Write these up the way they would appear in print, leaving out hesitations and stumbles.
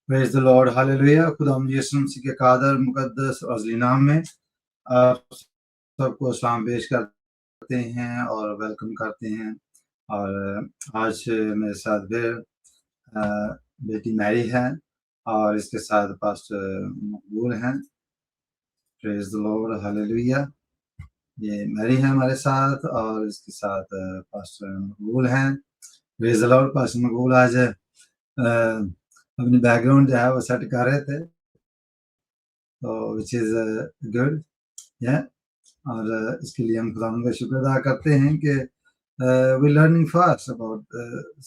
Praise the Lord, hallelujah. खुदा यीशु मसीह के कादर मुकद्दस और अज़ली नाम में आप सबको सलाम पेश करते हैं और वेलकम करते हैं। और आज मेरे साथ फिर बेटी मैरी है और इसके साथ पास्टर मकबूल हैं। Praise the Lord, hallelujah. ये मैरी है हमारे साथ और इसके साथ पास्टर मकबूल हैं। Praise the Lord. पास्टर मकबूल आज अपनी बैकग्राउंड जो है वो सेट कर रहे थे, तो विच इज़ गुड या। और इसके लिए हम खुदा का शुक्र अदा करते हैं कि we learning fast about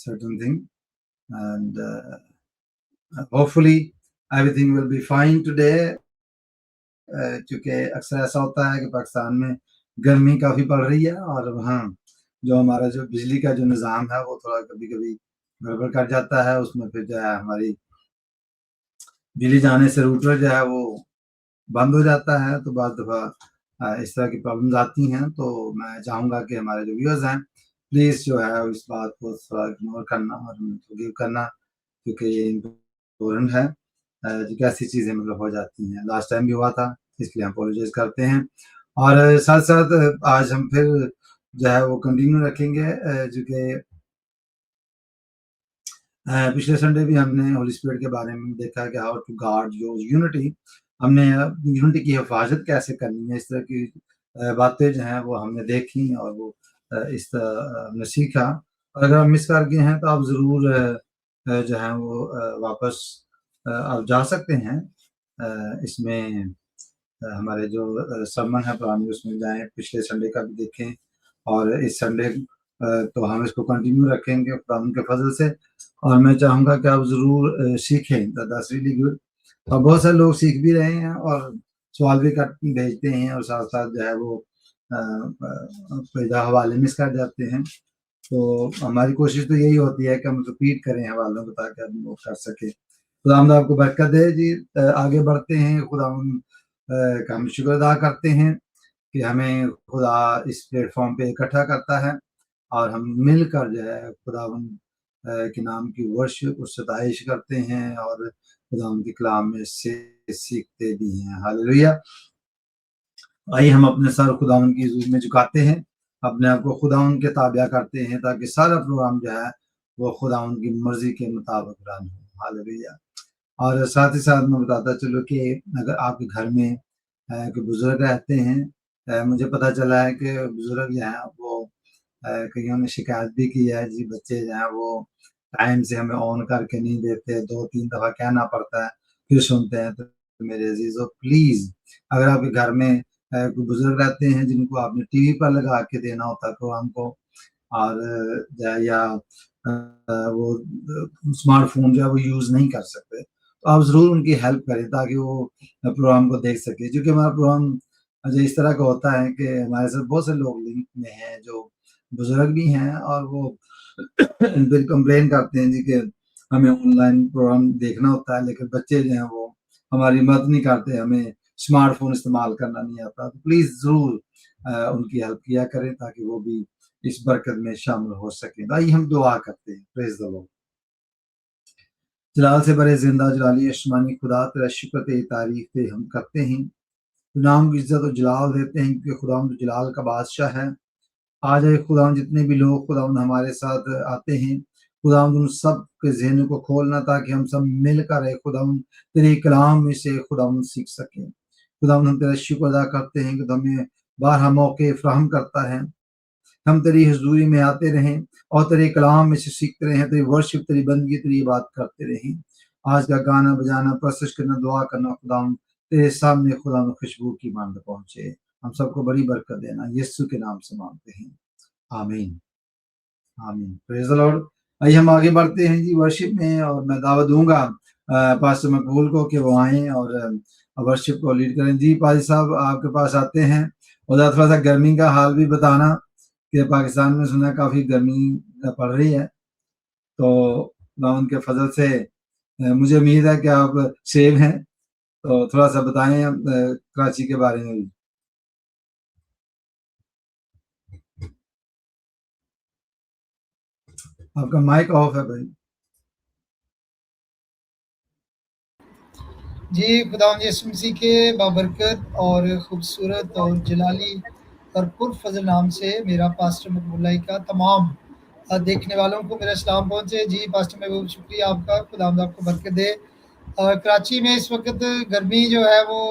certain thing and hopefully everything will be fine today. क्योंकि अक्सर ऐसा होता है कि पाकिस्तान में गर्मी काफ़ी पड़ रही है और वहाँ जो हमारा जो बिजली का जो निज़ाम है वो थोड़ा कभी-कभी गड़बड़ कर जाता है। उसमें फिर जो है हमारी बिजली जाने से रूटर जो है वो बंद हो जाता है, तो बाद दफ़ा इस तरह की प्रॉब्लम्स आती हैं। तो मैं चाहूँगा कि हमारे जो व्यूअर्स हैं, प्लीज़ जो है इस बात को थोड़ा इग्नोर करना और फॉरगिव करना, क्योंकि ये इम्पोर्टेंट है। जो ऐसी चीज़ें मतलब हो जाती हैं, लास्ट टाइम भी हुआ था, इसलिए हम अपोलोजाइज़ करते हैं। और साथ-साथ आज हम फिर जो है वो कंटिन्यू रखेंगे जो कि पिछले संडे भी हमने होली स्पिरिट के बारे में देखा कि how to guard your unity. हमने यूनिटी की हिफाजत कैसे करनी है, इस तरह की बातें जो हैं वो हमने देखी और वो इस तरह हमने सीखा। और अगर आप मिस कर गए हैं तो आप ज़रूर जो है वो वापस आप जा सकते हैं। इसमें हमारे जो सरमन है पुरानी उसमें जाएँ, पिछले संडे का भी देखें और इस संडे तो हम इसको कंटिन्यू रखेंगे खुदावंद के फज़ल से। और मैं चाहूँगा कि आप ज़रूर सीखें, दैट्स रियली गुड। और बहुत सारे लोग सीख भी रहे हैं और सवाल भी कर भेजते हैं और साथ-साथ जो है वो हवाले मिस कर जाते हैं। तो हमारी कोशिश तो यही होती है कि हम रिपीट करें हवालों को ताकि हम वो कर सकें। खुदावंद आपको बरकत दे जी। आगे बढ़ते हैं, खुदावंद का हम शुक्र अदा करते हैं कि हमें खुदा इस प्लेटफ़ॉर्म पे इकट्ठा करता है और हम मिलकर जो है खुदावंद के नाम की वर्शिप और सताइश करते हैं और खुदावंद के कलाम में से सीखते भी हैं। हालेलुया। आइए हम अपने सर खुदावंद की हुज़ूर में झुकाते हैं, अपने आप को खुदावंद के ताबिया करते हैं ताकि सारा प्रोग्राम जो है वो खुदावंद की मर्ज़ी के मुताबिक रन हो। हालेलुया। और साथ ही साथ मैं बताता चलूँ कि अगर आपके घर में कोई बुज़ुर्ग रहते हैं, मुझे पता चला है कि बुज़ुर्ग जो हैं वो कईयों ने शिकायत भी की है जी, बच्चे जो हैं वो टाइम से हमें ऑन करके नहीं देते, 2-3 दफ़ा कहना पड़ता है, फिर सुनते हैं। तो मेरे अज़ीज़ों प्लीज़, अगर आपके घर में कोई बुज़ुर्ग रहते हैं जिनको आपने टीवी पर लगा के देना होता है प्रोग्राम को और या वो स्मार्टफ़ोन जो है वो यूज़ नहीं कर सकते, तो आप ज़रूर उनकी हेल्प करें ताकि वो प्रोग्राम को देख सकें। क्योंकि हमारा प्रोग्राम जो इस तरह का होता है कि हमारे साथ बहुत से लोग लिंक में हैं जो बुज़ुर्ग भी हैं और वो फिर कंप्लेन करते हैं जी कि हमें ऑनलाइन प्रोग्राम देखना होता है, लेकिन बच्चे जो हैं वो हमारी मदद नहीं करते, हमें स्मार्टफ़ोन इस्तेमाल करना नहीं आता। तो प्लीज़ ज़रूर उनकी हेल्प किया करें ताकि वो भी इस बरकत में शामिल हो सकें। तो आइए हम दुआ करते हैं। Praise the Lord. जलाल से भरे ज़िंदा जलाली आसमानी खुदा तेरा शुक्र तेरी तारीफ़ ते हम करते हैं। नाम की इज़्ज़त और जलाल देते हैं क्योंकि खुदावंद जलाल का बादशाह है। आज है खुदावंद जितने भी लोग खुदावंद हमारे साथ आते हैं, खुदावंद उन सब के ज़हनों को खोलना ताकि हम सब मिलकर एक खुदावंद तेरे कलाम में से खुदावंद सीख सकें। खुदावंद हम तेरा शुक्र अदा करते हैं कि तू हमें बारहा मौके फ़राहम करता है। हम तेरी हज़ूरी में आते रहें और तेरे कलाम में से सीखते रहें, तेरी वर्शिप, तेरी बंदगी, तेरी इबादत करते रहें। आज का गाना बजाना, परसिश करना, दुआ करना खुदावंद तेरे सामने खुदावंद खुशबू की मांद पहुँचे। हम सबको बड़ी बरकत देना, यीशु के नाम से मांगते हैं। आमीन, आमीन। Praise the Lord. आइए हम आगे बढ़ते हैं जी वर्शिप में और मैं दावत दूँगा पास्टर मकबूल को कि वो आएँ और वर्शिप को लीड करें। जी पाजी साहब आपके पास आते हैं और थोड़ा-सा गर्मी का हाल भी बताना कि पाकिस्तान में सुना है काफ़ी गर्मी पड़ रही है। तो खुदावंद के फ़ज़ल से मुझे उम्मीद है कि आप सेफ हैं, तो थोड़ा-सा बताएँ कराची के बारे में भी। आपका माइक ऑफ है भाई। जी खुदावंद यीशु मसीह के बाबरकत और ख़ूबसूरत और जलाली और पुरफज़ल नाम से मेरा पास्टर मकबूलाई का तमाम देखने वालों को मेरा सलाम पहुँचे। जी पास्टर महबूब शुक्रिया आपका, खुदावंद आपको बरकत दे। कराची में इस वक्त गर्मी जो है वो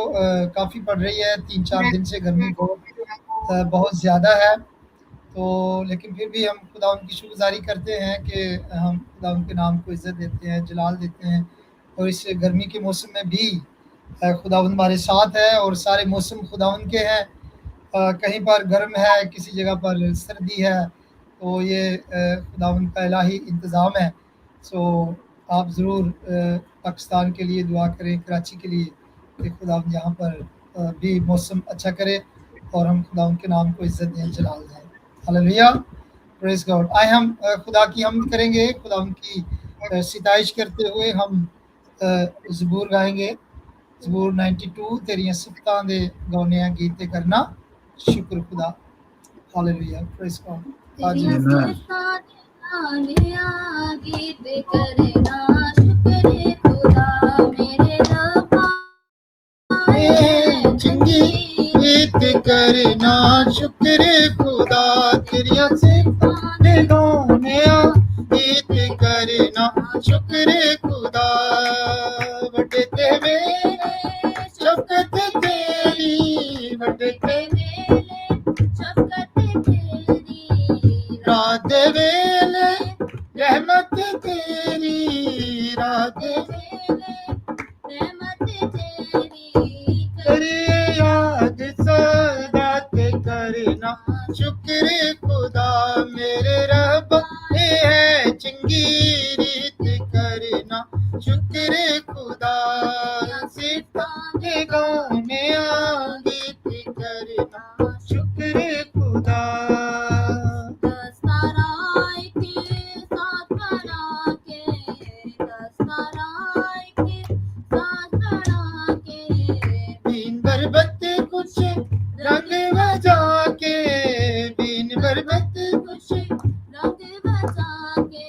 काफ़ी पड़ रही है, 3-4 दिन से गर्मी बहुत ज़्यादा है। तो लेकिन फिर भी हम खुदावंद की शुक्रगुज़ारी करते हैं कि हम खुदावंद के नाम को इज़्ज़त देते हैं, जलाल देते हैं और इस गर्मी के मौसम में भी खुदावंद हमारे साथ है और सारे मौसम खुदावंद के हैं। कहीं पर गर्म है, किसी जगह पर सर्दी है, तो ये खुदावंद का इलाही इंतज़ाम है। सो आप ज़रूर पाकिस्तान के लिए दुआ करें, कराची के लिए, कि खुदावंद यहाँ पर भी मौसम अच्छा करे और हम खुदावंद के नाम को इज़्ज़त दें, जलाल दें। Hallelujah, praise God. आए हम खुदा की हम्द करेंगे, खुदावंद की सिताइश करते हुए हम ज़बूर गाएंगे। ज़बूर 92 तेरियां सिफतां दे गौने गीत करना शुक्र खुदा। Hallelujah, praise God. तेरियां सिफतां दे गीत करना शुक्र खुदा, मेरे रब्बा चंगी गीत करना शुक्र खुदा, तेरियां सिफतां दे गौने गीत करना शुक्र खुदा। वड्डे ते मेरे शफ़क़त तेरी, वड्डे ते रात दे वेले रहमत तेरी, रात दे वेले रहमत तेरी, करिए याद सदा ते करना शुक्र खुदा, मेरे रब है चंगी रीत करना शुक्र खुदा। सिफतां दे गौने गीत करना शुक्र खुदा। बीन बरबत कुछ रंग बजा के, बीन बरबत कुछ रंग बजा के,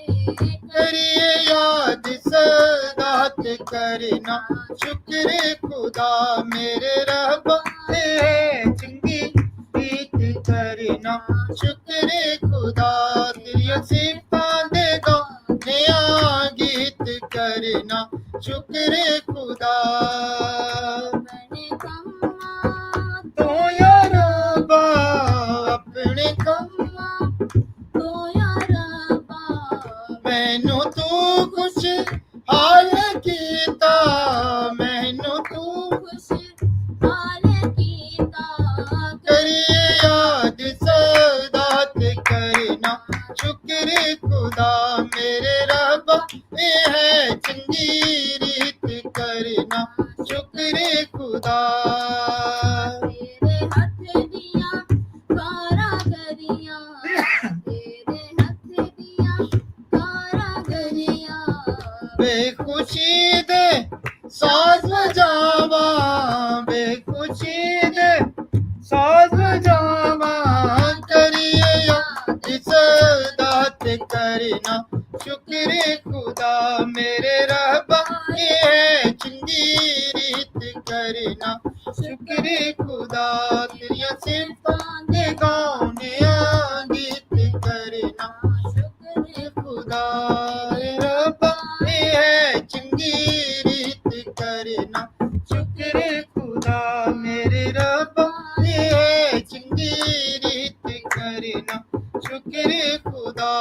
करिए याद सदात करना शुक्र खुदा, मेरे रब है चंगी गीत करना शुक्र खुदा। तेरियां सिफतां दे गौने गीत करना शुक्र खुदा। तो यार रब्बा अपने कम्मा, तो यार रब्बा मैनू तू खुश हाल कीता, मैनू तू खुश हाल कीता, करिए याद सदात करना शुक्र खुदा, मेरे रब है चंगी रीत करना शुक्र खुदा। तेरे हथ दियां कारागरियां, तेरे हथ दियां कारागरियां, बेखुशी दे साज बजावा, बेखुशी दे साज बजावा, करिए याद सदात करना शुक्र खुदा, मेरे रब है चंगी रीत करना शुक्र खुदा। तेरियां सिफतां दे गौने गीत करना शुक्र खुदा, रब है चंगी रीत करना शुक्र खुदा, मेरे रब है चंगी रीत करना शुक्र खुदा।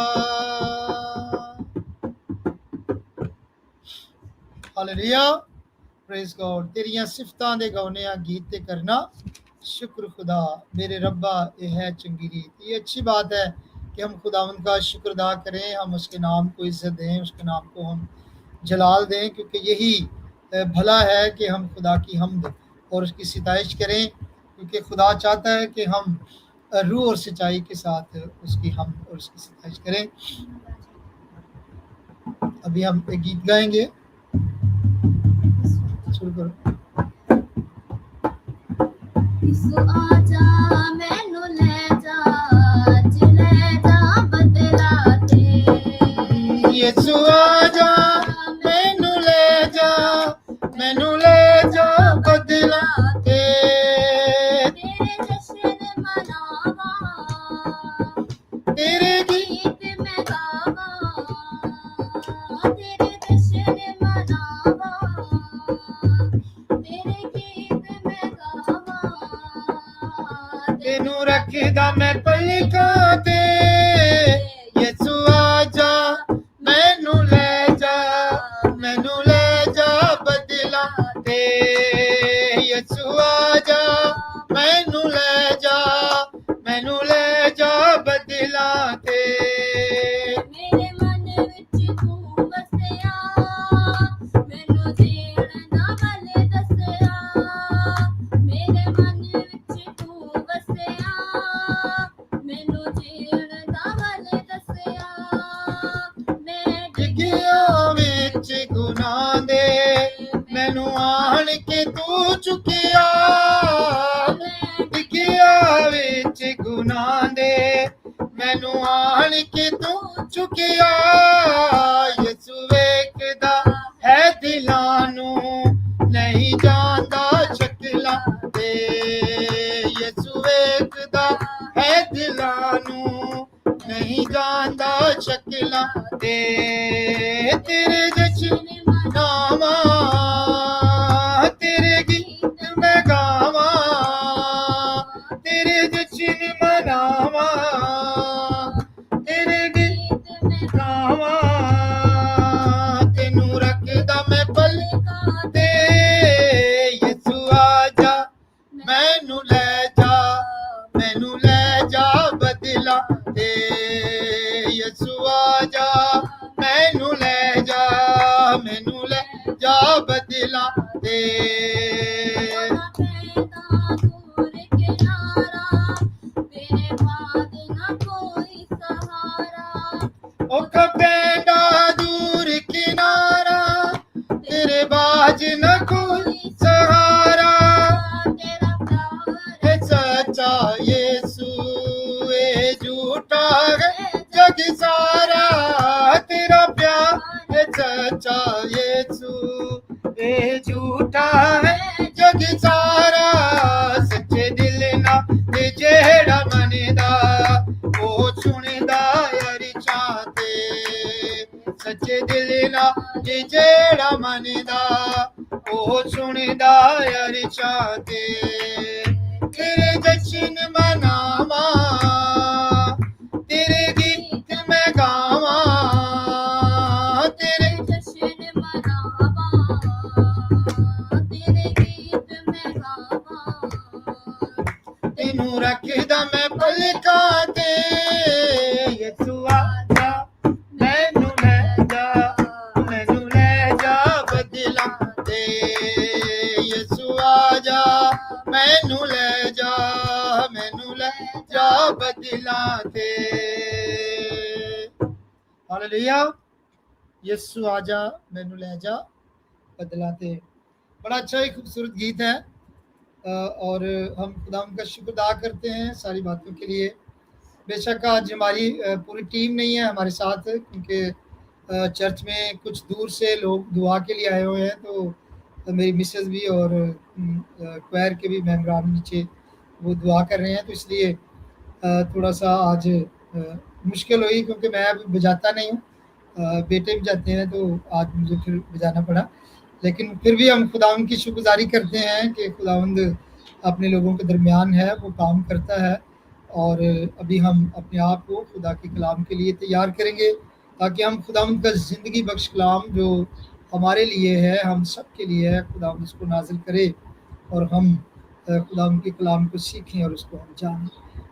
Hallelujah, praise God. तेरियां सिफतां दे गौने गीत करना शुक्र खुदा, मेरे रब्बा ये है चंगी रीत। ये अच्छी बात है कि हम खुदावंद का शुक्र अदा करें, हम उसके नाम को इज़्ज़त दें, उसके नाम को हम जलाल दें, क्योंकि यही भला है कि हम खुदा की हम्द और उसकी सिताइश करें, क्योंकि खुदा चाहता है कि हम रूह और सच्चाई के साथ उसकी हम्द और उसकी सिताइश करें। अभी हम एक गीत गाएंगे, शुरू करो। यीशु आजा मैनू ले जा, अज ले जा बदला ते, यीशु आजा मैनू ले जा, मैनू ले तेरे जश्न मनावा, तेरे गीत मैं गावा, तेनू रखदा मैं पलकां ते यसू आजा मैनू ले जा बदला ते यसू आजा मैनू ले जा बदला ते मेरे मन विच तू वसिया, मैनू जीण दा वल दसिया, मेरे मन विच तू वसिया, मैनू जीण दा वल दसिया, मैं डिगिया विच गुनाह दे मैनू आण के तू चुकिया, डिगिया विच गुनाह दे मैनू आण के तू चुकिया, यसू वेखदा है दिलां नू नहीं जानदा शक्लां ते, यसू वेखदा है दिलां नू नहीं जानदा शक्लां ते, तेरे जश्न मनावा, तेरे गीत मैं गावा, तेरे जश्न मनावा, तेरे गीत मैं गावा, तेनू रखदा मैं पलकां ते यसू आजा मैनू ले जा बदला ते यसू आजा मैनू ले जा बदला ते पैदा दूर किनारा, तेरे बाद ना कोई सहारा, औखा पैंदा दूर किनारा तेरे बाज न कोई सहारा, तेरा प्यार है सच्चा यीशु ए झूठा है जग सारा, तेरा प्यार है सच्चा यीशु ए झूठा है जग सारा, सच्चे दिल ना ते जेड़ा मनदा ओ सुनदा अरिशां ते, सच्चे दिल ना ते जेड़ा मनदा ओ सुनदा अरिशां ते, तेरे जश्न मनावा, तेरे गीत मैं गावा, तेरे जश्न मनावा, तेरे गीत मैं गावा, तेनू रखदा मैं पलकां ते यसू आजा मैनू ले जा बदला ते, यसू आजा मैनू ले जा बदला ते। हालेलुया, यसू आजा मैनू ले जा बदला ते। बड़ा अच्छा ही खूबसूरत गीत है और हम खुदा का शुक्र अदा करते हैं सारी बातों के लिए। बेशक आज हमारी पूरी टीम नहीं है हमारे साथ, क्योंकि चर्च में कुछ दूर से लोग दुआ के लिए आए हुए हैं, तो मेरी मिसेस भी और क्वायर के भी मेम्बरान नीचे वो दुआ कर रहे हैं, तो इसलिए थोड़ा सा आज मुश्किल हुई, क्योंकि मैं अब बजाता नहीं हूँ, बेटे भी जाते हैं, तो आज मुझे फिर बजाना पड़ा। लेकिन फिर भी हम खुदावंद की शुक्रगुजारी करते हैं कि खुदावंद अपने लोगों के दरमियान है, वो काम करता है। और अभी हम अपने आप को खुदा के कलाम के लिए तैयार करेंगे, ताकि हम खुदावंद का ज़िंदगी बख्श कलाम जो हमारे लिए है, हम सब के लिए है, खुदावंद उसको नाजिल करे और हम खुदावंद के कलाम को सीखें और उसको हम जानें।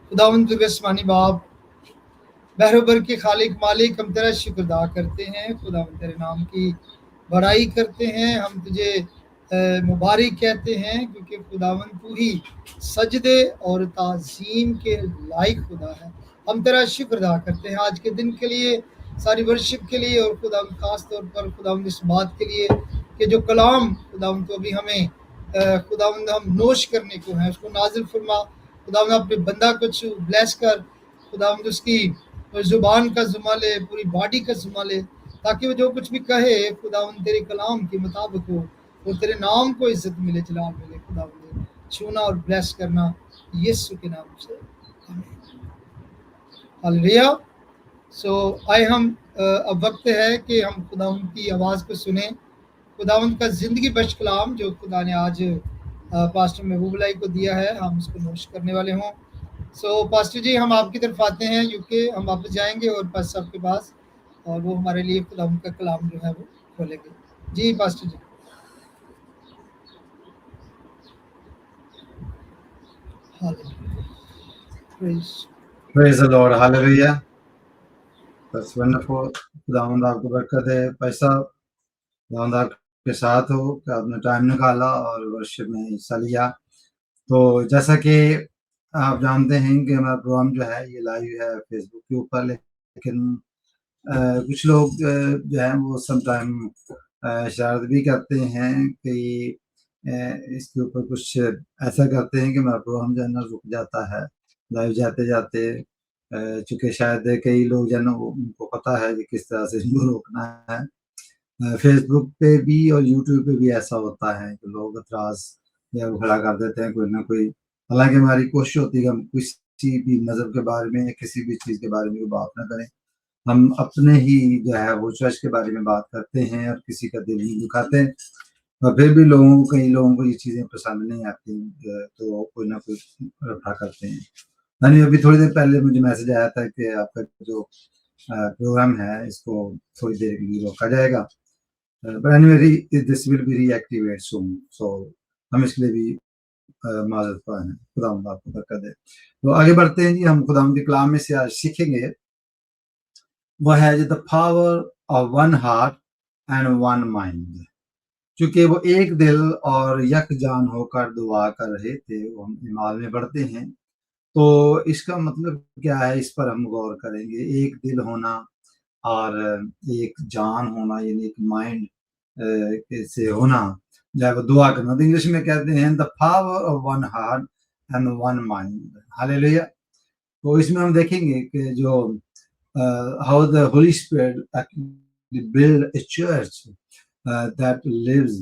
खुदावंद आसमानी बाप, बहरोबर के खालिक मालिक, हम तेरा शुक्र अदा करते हैं, खुदावंद तेरे नाम की बड़ाई करते हैं, हम तुझे मुबारक कहते हैं, क्योंकि खुदावंद तू ही सजदे और ताज़ीम के लायक खुदा है। हम तेरा शुक्र अदा करते हैं आज के दिन के लिए, सारी वर्शिप के लिए, और खुदावंद खास तौर पर खुदावंद इस बात के लिए कि जो कलाम खुदावंद तो अभी हमें खुदावंद हम नोश करने को है, उसको नाजिल फरमा। खुदावंद अपने बंदा को ब्लेस कर, खुदावंद उसकी ज़ुबान का ज़ुमा ले, पूरी बॉडी का ज़ुमा ले, ताकि वो जो कुछ भी कहे खुदावंद तेरे कलाम के मुताबिक हो और तेरे नाम को इज्जत मिले, जलाल मिले। खुदावंद छूना और ब्लेस करना यीशु के नाम से, आमीन। हालेलुया। سو آئے ہم اب وقت ہے کہ ہم خداوند کی آواز کو سنیں، خداوند کا زندگی بخش کلام جو خدا نے آج پاسٹر محبوب اللہ کو دیا ہے، ہم اس کو نوش کرنے والے ہوں۔ سو پاسٹر جی ہم آپ کی طرف آتے ہیں، یوکہ ہم واپس جائیں گے اور پاس صاحب کے پاس، اور وہ ہمارے لیے خداوند کا کلام جو ہے وہ کھولیں گے۔ جی پاسٹر جی۔ Praise the Lord. Hallelujah. That's wonderful. خداوند آپ کو برکت دے بھائی صاحب، خداوند آپ کے ساتھ ہو کہ آپ نے ٹائم نکالا اور ورشپ میں حصہ لیا۔ تو جیسا کہ آپ جانتے ہیں کہ ہمارا پروگرام جو ہے یہ لائیو ہے فیس بک کے اوپر، لیکن کچھ لوگ جو ہیں وہ سم ٹائم شرارت بھی کرتے ہیں کہ اس کے اوپر کچھ ایسا کرتے ہیں کہ ہمارا پروگرام جو ہے نا رک جاتا ہے لائیو جاتے جاتے، چونکہ شاید کئی لوگ جو ہے نا ان کو پتہ ہے کہ کس طرح سے ان کو روکنا ہے۔ فیس بک پہ بھی اور یوٹیوب پہ بھی ایسا ہوتا ہے کہ لوگ اعتراض یا کھڑا کر دیتے ہیں کوئی نہ کوئی، حالانکہ ہماری کوشش ہوتی ہے کہ ہم کسی بھی مذہب کے بارے میں یا کسی بھی چیز کے بارے میں بات نہ کریں، ہم اپنے ہی جو ہے وہ چرچ کے بارے میں بات کرتے ہیں اور کسی کا دل نہیں دکھاتے، اور پھر بھی کئی لوگوں کو یہ چیزیں پسند نہیں آتی تو کوئی نہ کوئی رفع کرتے ہیں۔ یعنی ابھی تھوڑی دیر پہلے مجھے میسج آیا تھا کہ آپ کا جو پروگرام ہے اس کو تھوڑی دیر کے لیے روکا جائے گا، but anyway this will be reactivated soon، so ہم اس کے لیے بھی معذرت خواہ ہیں۔ خداوند آپ کو برکت دے۔ تو آگے بڑھتے ہیں جی، ہم خداوند کے کلام میں سے آج سیکھیں گے، وہ ہے the power of one heart and one mind۔ چونکہ وہ ایک دل اور یک جان ہو کر دعا کر رہے تھے، وہ ہم اعمال میں پڑھتے ہیں، تو اس کا مطلب کیا ہے اس پر ہم غور کریں گے۔ ایک دل ہونا اور ایک جان ہونا، یعنی ایک مائنڈ سے ہونا، جب وہ دعا کرنا، تو انگلش میں کہتے ہیں the power of one heart and one mind۔ ہاللیلویا۔ تو اس میں ہم دیکھیں گے کہ جو how the Holy Spirit actually build a church that lives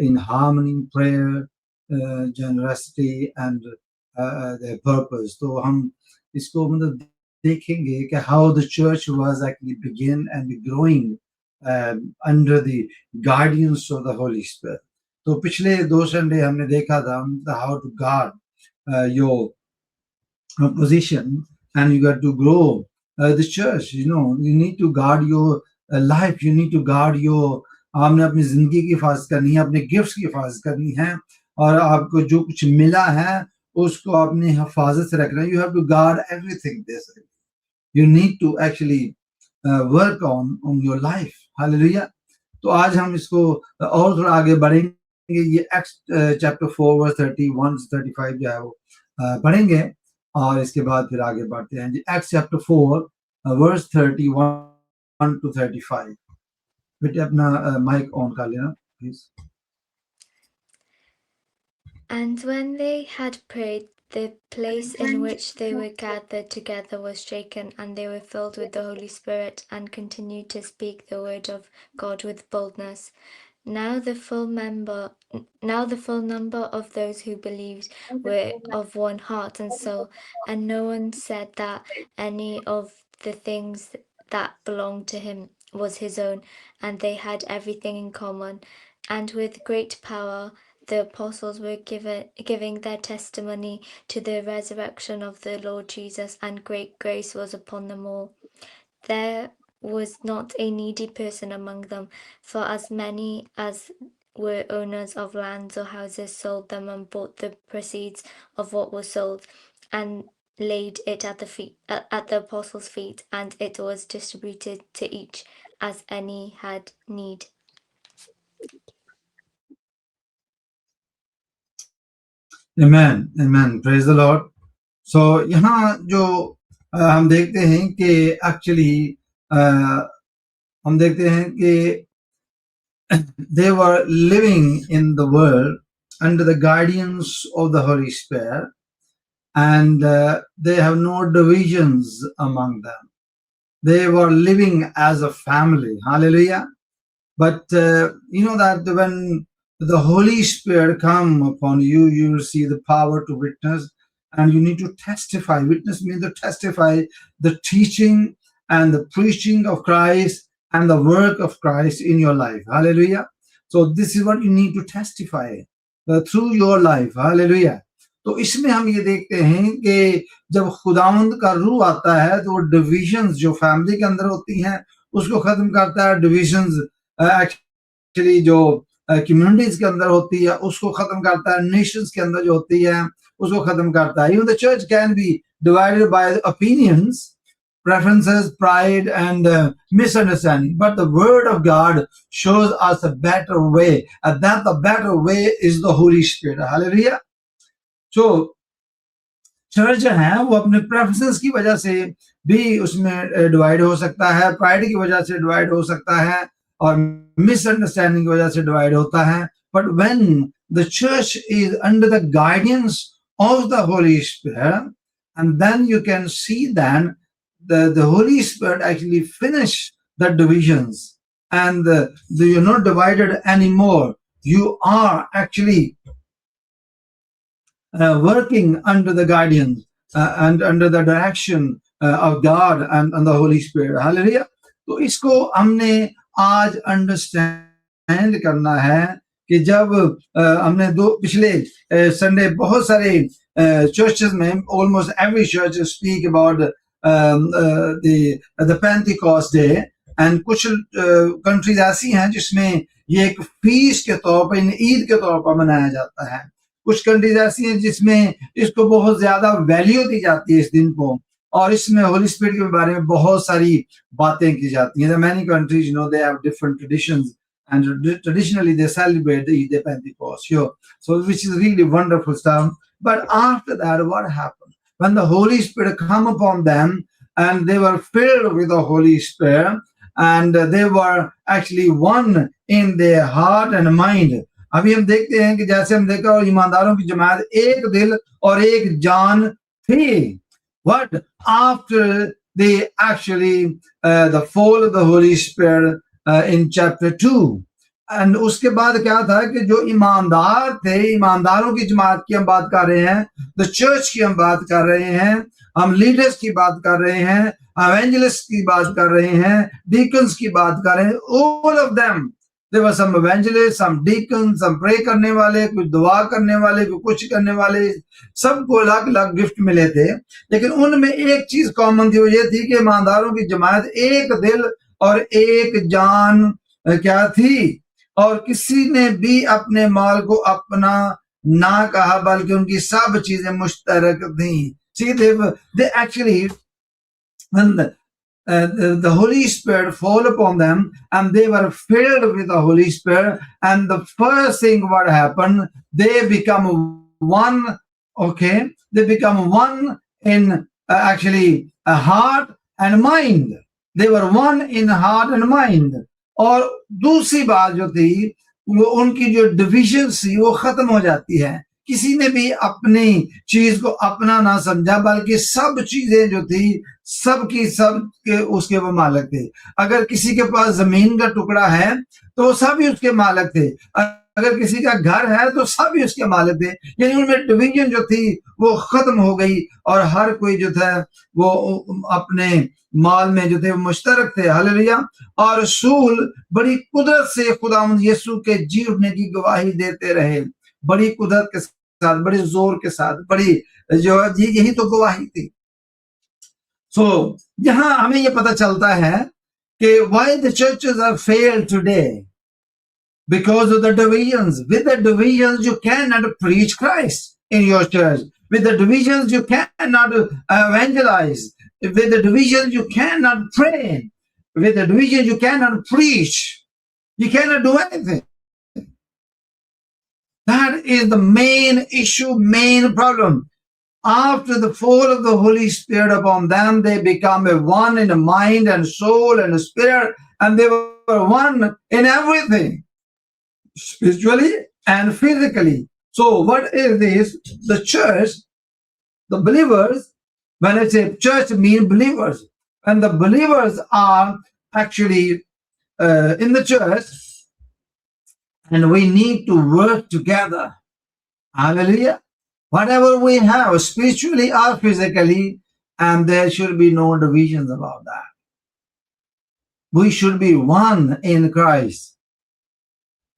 in harmony, prayer, generosity and their purpose۔ تو ہم اس کو مطلب دیکھیں گے کہ how the church was actually begin and growing under the guardians of the Holy Spirit۔ تو پچھلے 2 Sunday ہم نے دیکھا تھا how to guard your position and you got to grow the church، you need to guard your life، you need to guard your، آپ نے اپنی زندگی کی حفاظت کرنی ہے، اپنے گفٹس کی حفاظت کرنی ہے، اور آپ کو جو کچھ ملا ہے اس کو اپنی حفاظت سے رکھنا ہے۔ You have to guard everything basically، you need to actually work on your life۔ ہاللیلویا۔ تو آج ہم اس کو اور تھوڑا آگے بڑھیں گے، یہ ایکٹس چیپٹر 4 verse 31 سے 35 جو ہے وہ پڑھیں گے، اور اس کے بعد پھر آگے بڑھتے ہیں جی۔ Acts chapter 4 verse 31 to 35۔ بیٹے اپنا مائک آن کر لینا please. And when they had prayed, the place in which they were gathered together was shaken, and they were filled with the Holy Spirit, and continued to speak the word of God with boldness. Now the full number of those who believed were of one heart and soul, and no one said that any of the things that belonged to him was his own, and they had everything in common. And with great power the apostles were giving their testimony to the resurrection of the Lord Jesus, and great grace was upon them all. There was not a needy person among them, for as many as were owners of lands or houses sold them and bought the proceeds of what was sold, and laid it at the apostles' feet, and it was distributed to each as any had need. Amen, amen, praise the Lord۔ So یہاں جو ہم دیکھتے ہیں کہ actually ہم دیکھتے ہیں کہ they were living in the world under the guidance of the Holy Spirit, and they have no divisions among them. They were living as a family। Hallelujah। But you know that when the Holy Spirit come upon you, you will see the power to witness, and you need to testify. Witness means to testify the teaching and the preaching of Christ and the work of Christ in your life. Hallelujah. So this is what you need to testify through your life. Hallelujah. تو اس میں ہم یہ دیکھتے ہیں کہ جب خداوند کا روح آتا ہے تو وہ ڈویژنز جو فیملی کے اندر ہوتی ہیں اس کو ختم کرتا ہے. ڈویژنز ایکچولی جو کمیونٹیز کے اندر ہوتی ہے اس کو ختم کرتا ہے. نیشنز کے اندر جو ہوتی ہے اس کو ختم کرتا ہے. Even the church can be divided by opinions, preferences, pride and misunderstanding. But the word of God shows us a better way. And that the better way is the Holy Spirit. Hallelujah. So church جو ہے وہ اپنے preferences کی وجہ سے بھی اس میں divide ہو سکتا ہے, پرائڈ کی وجہ سے ڈیوائڈ ہو سکتا ہے, اور مس انڈرسٹینڈنگ کی وجہ سے ڈیوائڈ ہوتا ہے. But when the church is under the guidance of the Holy Spirit, and then you can see then the Holy Spirit actually finish the divisions, and you're not divided anymore. You are actually working under the guidance and under the direction of God and the Holy Spirit. Hallelujah. تو اس کو ہم نے آج understand کرنا ہے کہ جب ہم نے پچھلے سنڈے بہت سارے چرچز میں almost every church speak about the Pentecost day, and کچھ کنٹریز ایسی ہیں جس میں یہ ایک فیسٹ کے طور پر, عید کے طور پر منایا جاتا ہے. کچھ کنٹریز ایسی ہیں جس میں اس کو بہت زیادہ ویلیو دی جاتی ہے اس دن کو, اور اس میں ہولی اسپرٹ کے بارے میں بہت ساری باتیں کی جاتی ہیں. many countries, you know, they have different traditions, and traditionally they celebrate the Pentecost, so which is really wonderful stuff. But after that, what happened? When the Holy Spirit come upon them, and they were filled with the Holy Spirit, and they were actually one in their heart and mind. ابھی ہم دیکھتے ہیں کہ جیسے ہم دیکھا ایمانداروں کی جماعت ایک دل اور ایک جان تھی. What? After they actually the fall of the Holy Spirit in chapter 2. And اس کے بعد کیا تھا کہ جو ایماندار تھے, ایمانداروں کی جماعت کی ہم بات کر رہے ہیں, the church کی ہم بات کر رہے ہیں, ہم لیڈرز کی بات کر رہے ہیں, ایونجلسٹ کی بات کر رہے ہیں, ڈیکنز کی بات کر رہے ہیں. all of them, there were some evangelists, some deacons, some pray کرنے والے, کچھ دعا کرنے والے, کچھ کرنے والے, سب کو الگ الگ گفٹ ملے تھے. لیکن ان میں ایک چیز کامن تھی, وہ یہ تھی کہ ایمانداروں کی جماعت ایک دل اور ایک جان کیا تھی, اور کسی نے بھی اپنے مال کو اپنا نہ کہا بلکہ ان کی سب چیزیں مشترک تھیں. See, they actually, when the Holy Spirit fall upon them and they were filled with the Holy Spirit, and the first thing what happened, they become one. Okay, they become one in actually a heart and mind. They were one in heart and mind. اور دوسری بات جو تھی وہ ان کی جو division تھی وہ ختم ہو جاتی ہے. کسی نے بھی اپنی چیز کو اپنا نہ سمجھا بلکہ سب چیزیں جو تھی سب کی سب کے اس کے وہ مالک تھے. اگر کسی کے پاس زمین کا ٹکڑا ہے تو وہ سب ہی اس کے مالک تھے, اگر کسی کا گھر ہے تو سب ہی اس کے مالک تھے. یعنی ان میں ڈویژن جو تھی وہ ختم ہو گئی, اور ہر کوئی جو تھا وہ اپنے مال میں جو تھے وہ مشترک تھے. ہلیلویا. اور رسول بڑی قدرت سے خداوند یسوع کے جی اٹھنے کی گواہی دیتے رہے, بڑی قدرت کے ساتھ, بڑے زور کے ساتھ, بڑی جو یہی تو گواہی تھی. سو یہاں ہمیں یہ پتہ چلتا ہے کہ why the churches are failed today, because of the divisions. With the divisions you cannot preach Christ in your church. With the divisions you cannot evangelize. With the divisions you cannot pray. With the divisions you cannot preach. You cannot do anything. That is the main issue, main problem. After the fall of the Holy Spirit upon them, they become a one in the mind and soul and spirit, and they were one in everything, spiritually and physically. So what is this? The church, the believers, when I say church, mean believers. And the believers are actually in the church, and we need to work together. Hallelujah. Whatever we have, spiritually or physically, and there should be no divisions about that. We should be one in Christ,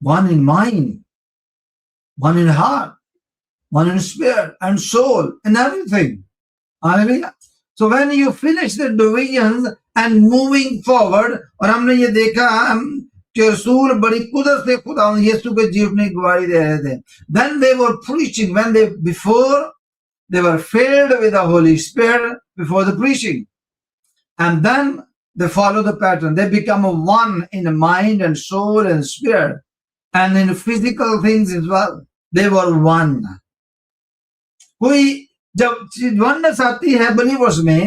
one in mind, one in heart, one in spirit and soul and everything. Hallelujah. So when you finish the divisions and moving forward, اور ہم نے یہ دیکھا کہ رسول بڑی قدرت سے خدا یسوع کے جی اپنی گواہی دے رہے تھے. Then they were preaching, when they before they were filled with the Holy Spirit before the preaching, and then they follow the pattern. They become one in mind and soul and spirit, and in physical things as well. They were one. کوئی جب once آتی ہے believers میں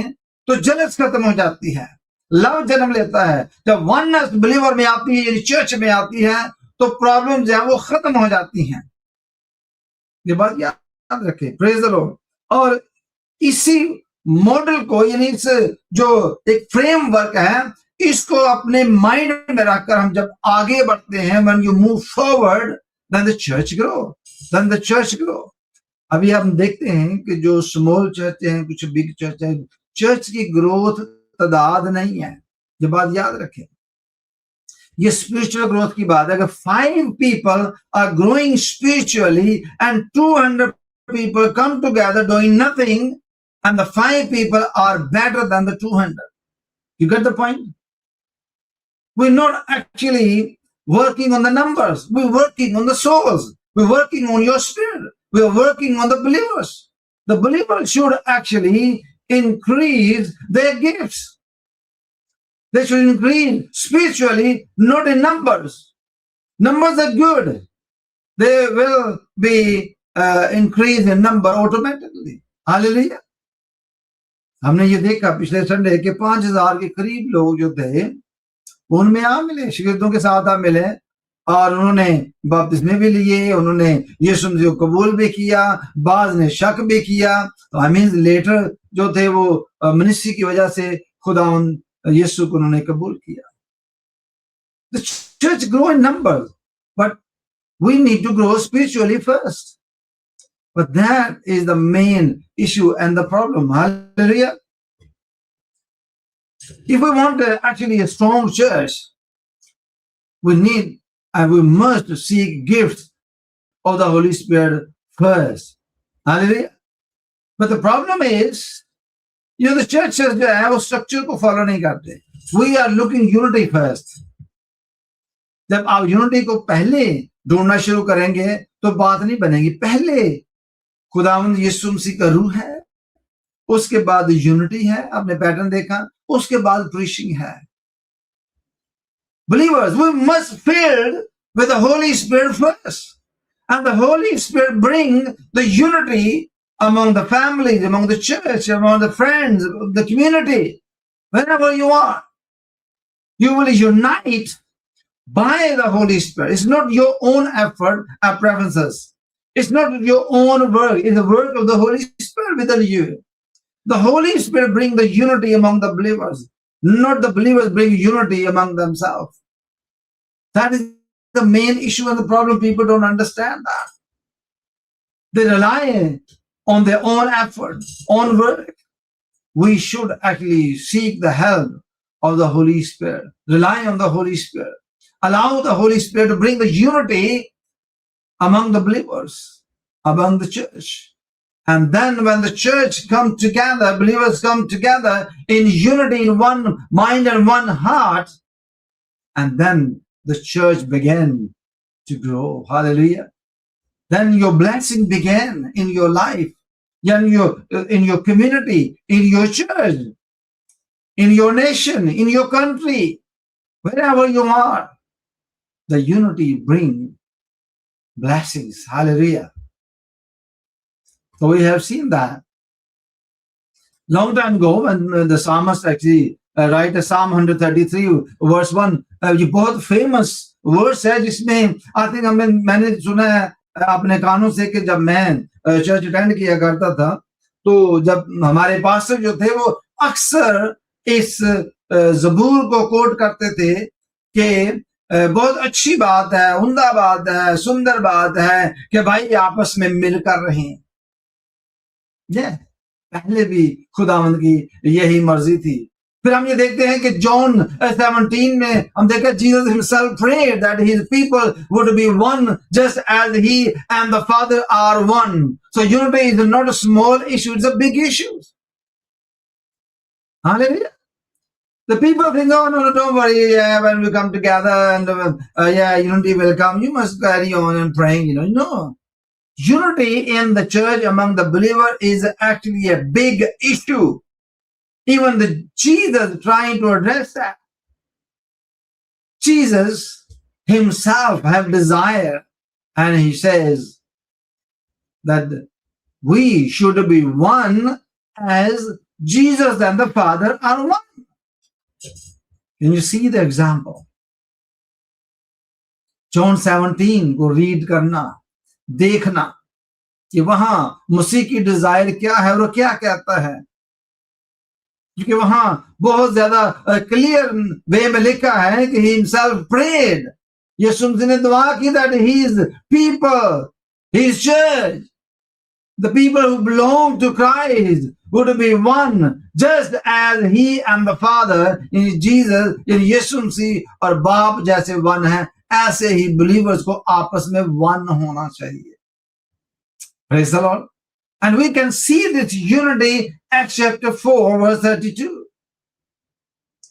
تو جلس ختم ہو جاتی ہے, لو جنم لیتا ہے. جب ونس بلیور میں آتی ہے, یعنی چرچ میں آتی ہے, تو پرابلم جو ہے وہ ختم ہو جاتی ہیں. یہ بات یاد رکھیں. پریز دی لارڈ. اور اسی ماڈل کو, یعنی اس جو ایک فریم ورک ہے, اس کو اپنے مائنڈ میں رکھ کر ہم جب آگے بڑھتے ہیں, when you move forward, then the church grow, then the church grow. ابھی ہم دیکھتے ہیں کہ جو اسمال چرچ ہیں, کچھ بگ چرچ ہے, چرچ کی گروتھ تعداد نہیں ہے. یہ بات یاد رکھیں. یہ اسپرچل گروتھ کی بات ہے. اگر 5 people are growing spiritually and 200 people come together doing nothing, and the 5 people are better than the 200. You get the point? We're not actually working on the numbers. We're working on the souls. We're working on your spirit. We are working on the believers. The believers should actually increase their gifts. They should increase spiritually, not in numbers. Numbers are good. They will be increased in number automatically. Hallelujah. ہم نے یہ دیکھا پچھلے Sunday کہ 5000 کے قریب لوگ جو تھے ان میں آ ملے, شاگردوں کے ساتھ آ ملے, اور انہوں نے بپتسمے بھی لیے, انہوں نے یسوع مسیح کو قبول بھی کیا, بعض نے شک بھی کیا. لیٹر جو تھے وہ منسٹری کی وجہ سے خدا یسوع کو انہوں نے قبول کیا. The church grow in numbers, but we need to grow spiritually first. But that is the main issue and the problem. Hallelujah. If we want actually a strong church, we need and we must seek gifts of the Holy Spirit first. Hallelujah. But the problem is, the churches جو ہے وہ structure کو follow نہیں کرتے. We are looking unity first. جب آپ unity کو پہلے ڈھونڈنا شروع کریں گے تو بات نہیں بنے گی. پہلے خداوند یسوع مسیح کا روح ہے, اس کے بعد یونٹی ہے, آپ نے پیٹرن دیکھا, اس کے بعد پریچنگ ہے. Believers, we must fill with the Holy Spirit first. And the Holy Spirit bring the unity among the families, among the church, among the friends, the community. Wherever you are, you will unite by the Holy Spirit. It's not your own effort and preferences. It's not your own work. It's the work of the Holy Spirit within you. The Holy Spirit bring the unity among the believers, not the believers bring unity among themselves. That is the main issue and the problem. People don't understand that. They rely on their own effort, own work. We should actually seek the help of the Holy Spirit. Rely on the Holy Spirit. Allow the Holy Spirit to bring the unity among the believers, among the church. And then when the church comes together, believers come together in unity, in one mind and one heart, and then the church began to grow. Hallelujah. Then your blessing began in your life, in your community, in your church, in your nation, in your country, wherever you are. The unity brings blessings. Hallelujah. So we have seen that. Long time ago, when the psalmist actually write Psalm 133 verse 1, یہ بہت famous ورس ہے جس میں I think میں نے سنا ہے اپنے کانوں سے کہ جب میں چرچ اٹینڈ کیا کرتا تھا تو جب ہمارے پاسٹر جو تھے وہ اکثر اس زبور کو کوٹ کرتے تھے کہ بہت اچھی بات ہے, عمدہ بات ہے, سندر بات ہے کہ بھائی آپس میں مل کر رہیں. پہلے بھی خداوند کی یہی مرضی تھی. پھر ہم یہ دیکھتے ہیں کہ جون 17 میں ہم دیکھا Jesus himself prayed that his people would be one just as he and the Father are one. So unity is not a small issue, it's a big issue. Hallelujah. The people think, oh, no, don't worry, yeah, when we come together and yeah, unity will come. You must carry on and praying, No. Unity in the church among the believer is actually a big issue. Even the Jesus trying to address that. Jesus himself have desire, and he says that we should be one as Jesus and the Father are one. Can you see the example? John 17 کو red کرنا, دیکھنا کہ وہاں مسیح کی Dzire کیا ہے اور کیا کہتا ہے, کیونکہ وہاں بہت زیادہ کلیئر وے میں لکھا ہے کہ he himself prayed. یسوع مسیح نے دعا کی that his people, his church, the people who belong to Christ would be one just as he and the Father in Jesus, in یسوع مسیح اور باپ جیسے ون ہیں, ایسے ہی believers کو آپس میں ون ہونا چاہیے. Praise the Lord. And we can see this unity Acts chapter 4 verse 32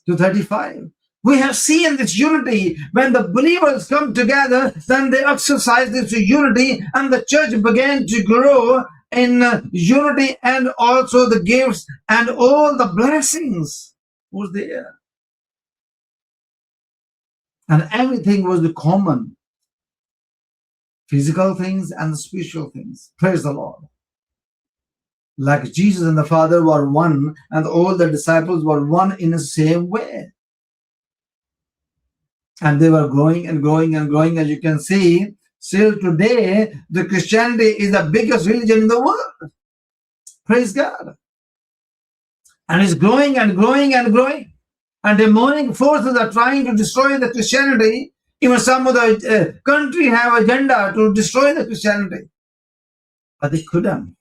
to 35. We have seen this unity. When the believers come together, then they exercise this unity and the church began to grow in unity, and also the gifts and all the blessings was there. And everything was common. Physical things and the spiritual things. Praise the Lord. Like Jesus and the Father were one, and all the disciples were one in the same way. And they were growing and growing and growing. As you can see, still today, the Christianity is the biggest religion in the world. Praise God. And it's growing and growing and growing. And demonic forces are trying to destroy the Christianity. Even some of the country have agenda to destroy the Christianity. But they couldn't.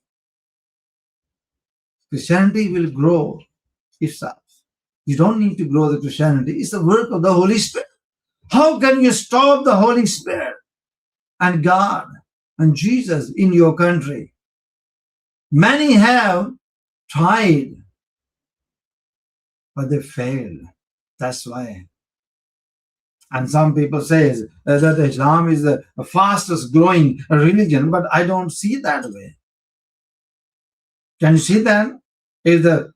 Christianity will grow itself. You don't need to grow the Christianity. It's the work of the Holy Spirit. How can you stop the Holy Spirit and God and Jesus in your country? Many have tried, but they failed. That's why. And some people say that Islam is the fastest growing religion, but I don't see it that way. Can you see that? If the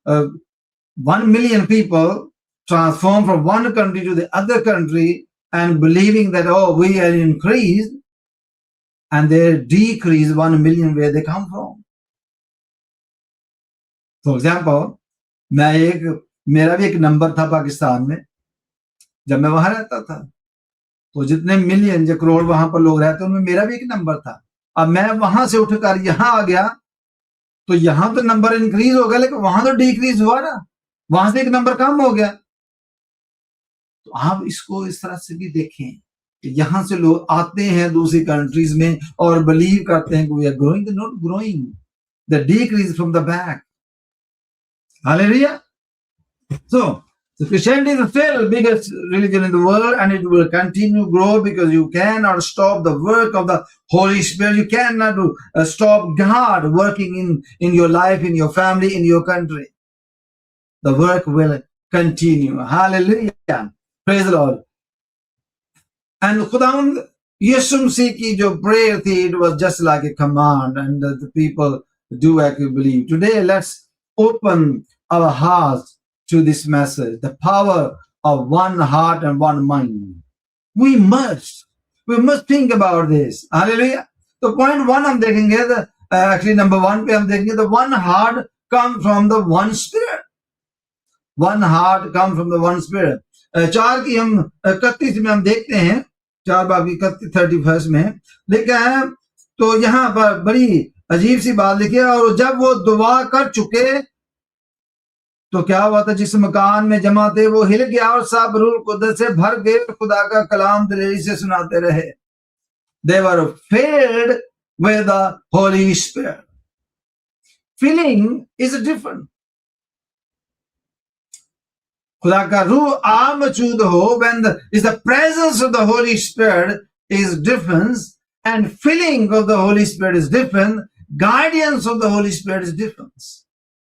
1 million people transform from one country to the other country and believing that, oh, we are increased, and they decrease 1 million where they come from. For example, میرا بھی ایک number تھا پاکستان میں. جب میں وہاں رہتا تھا تو جتنے ملین جو کروڑ وہاں پر لوگ رہتے ان میں میرا بھی ایک نمبر تھا. اب میں وہاں سے اٹھ کر یہاں آ گیا تو یہاں تو نمبر انکریز ہو گیا, لیکن وہاں تو ڈیکریز ہوا نا, وہاں سے ایک نمبر کم ہو گیا. تو آپ اس کو اس طرح سے بھی دیکھیں کہ یہاں سے لوگ آتے ہیں دوسری کنٹریز میں اور بلیو کرتے ہیں کہ we are growing, they're not growing, they decrease from the back. Hallelujah. So Christianity is still the biggest religion in the world, and it will continue to grow because you cannot stop the work of the Holy Spirit. You cannot stop God working in your life, in your family, in your country. The work will continue. Hallelujah. Praise the Lord. And Khudawand Yeshu Masih ki jo prayer thi, it was just like a command, and the people do actually believe. Today, let's open our hearts to this message, the power of one heart and one mind. We must think about this. Hallelujah. So point one hum dekhenge, actually number 1 pe hum dekhenge, the one heart comes from the one spirit. One heart comes from the one spirit. 4 کی ہم 31 میں ہم دیکھتے ہیں, 4 باب کی 31 میں لکھا ہے, تو یہاں پر بڑی عجیب سی بات لکھی ہے. اور جب وہ دعا کر چکے تو کیا ہوا تھا, جس مکان میں جمع تھے وہ ہل گیا اور سب روح القدس سے بھر گئے, خدا کا کلام دلیری سے سناتے رہے. They were filled with the Holy Spirit. Filling is different. خدا کا روح آمچود ہو, when the presence of the Holy Spirit is different, and filling of the Holy Spirit is different, guidance of the Holy Spirit is different.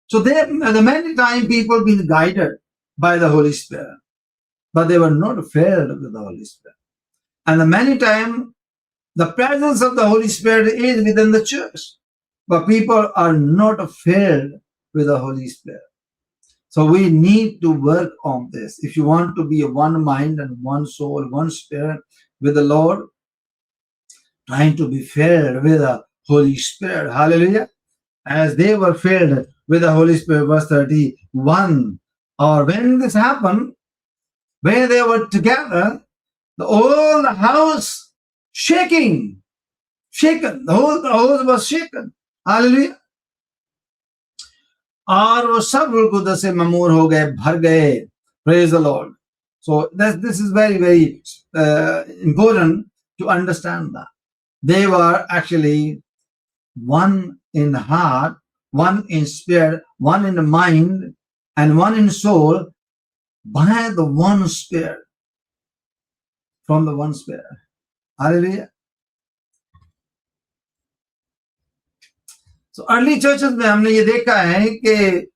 So the many times people been guided by the Holy Spirit, but they were not filled with the Holy Spirit. And the many times the presence of the Holy Spirit is within the church, but people are not filled with the Holy Spirit. So we need to work on this. If you want to be a one mind and one soul, one spirit with the Lord, trying to be filled with the Holy Spirit. Hallelujah. As they were filled with the Holy Spirit, verse 31. Or when this happened, when they were together, the whole house shaken. The whole house was shaken. Hallelujah. اور وہ سب روح القدس سے ممور ہو گئے, بھر گئے. Praise the Lord. So this is very, very important to understand that. They were actually one in heart, one in spirit, one in mind, and one in soul by the one Spirit. From the one Spirit. Hallelujah. So early churches میں ہم نے یہ دیکھا ہے کہ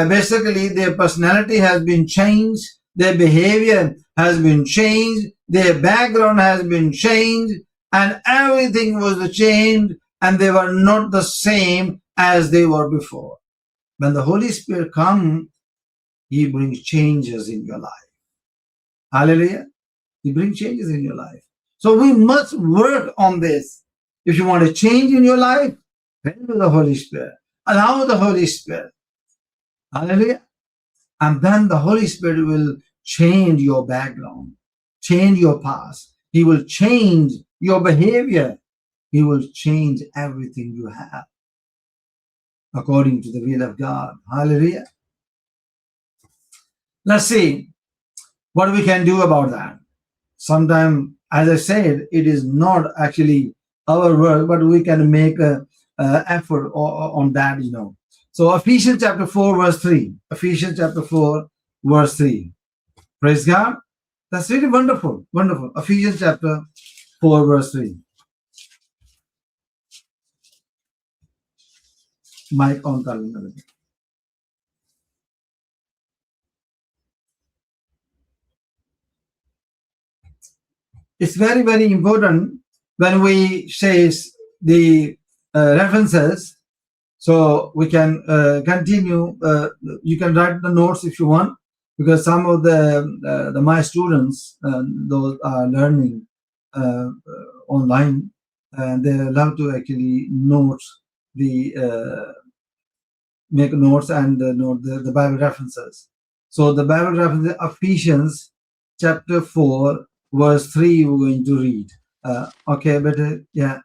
basically their personality has been changed, their behavior has been changed, their background has been changed, and everything was changed, and they were not the same as they were before. When the Holy Spirit comes, He brings changes in your life. Hallelujah. He brings changes in your life. So we must work on this. If you want to change in your life, pray to the Holy Spirit. Allow the Holy Spirit. Hallelujah. And then the Holy Spirit will change your background, change your past. He will change your behavior. He will change everything you have according to the will of God. Hallelujah. Let's see what we can do about that. Sometimes, as I said, it is not actually our work, but we can make an effort on that, you know. So Ephesians chapter 4 verse 3. Ephesians chapter 4 verse 3. Praise God. That's really wonderful. Wonderful. Ephesians chapter 4 verse 3. Mic on kar lena. It's very, very important when we say the references. So we can continue. You can write the notes if you want, because some of the my students, those are learning online, and they love to actually note make notes and note the Bible references. So the Bible references, Ephesians chapter 4 verse 3, we're going to read. Okay, but yeah,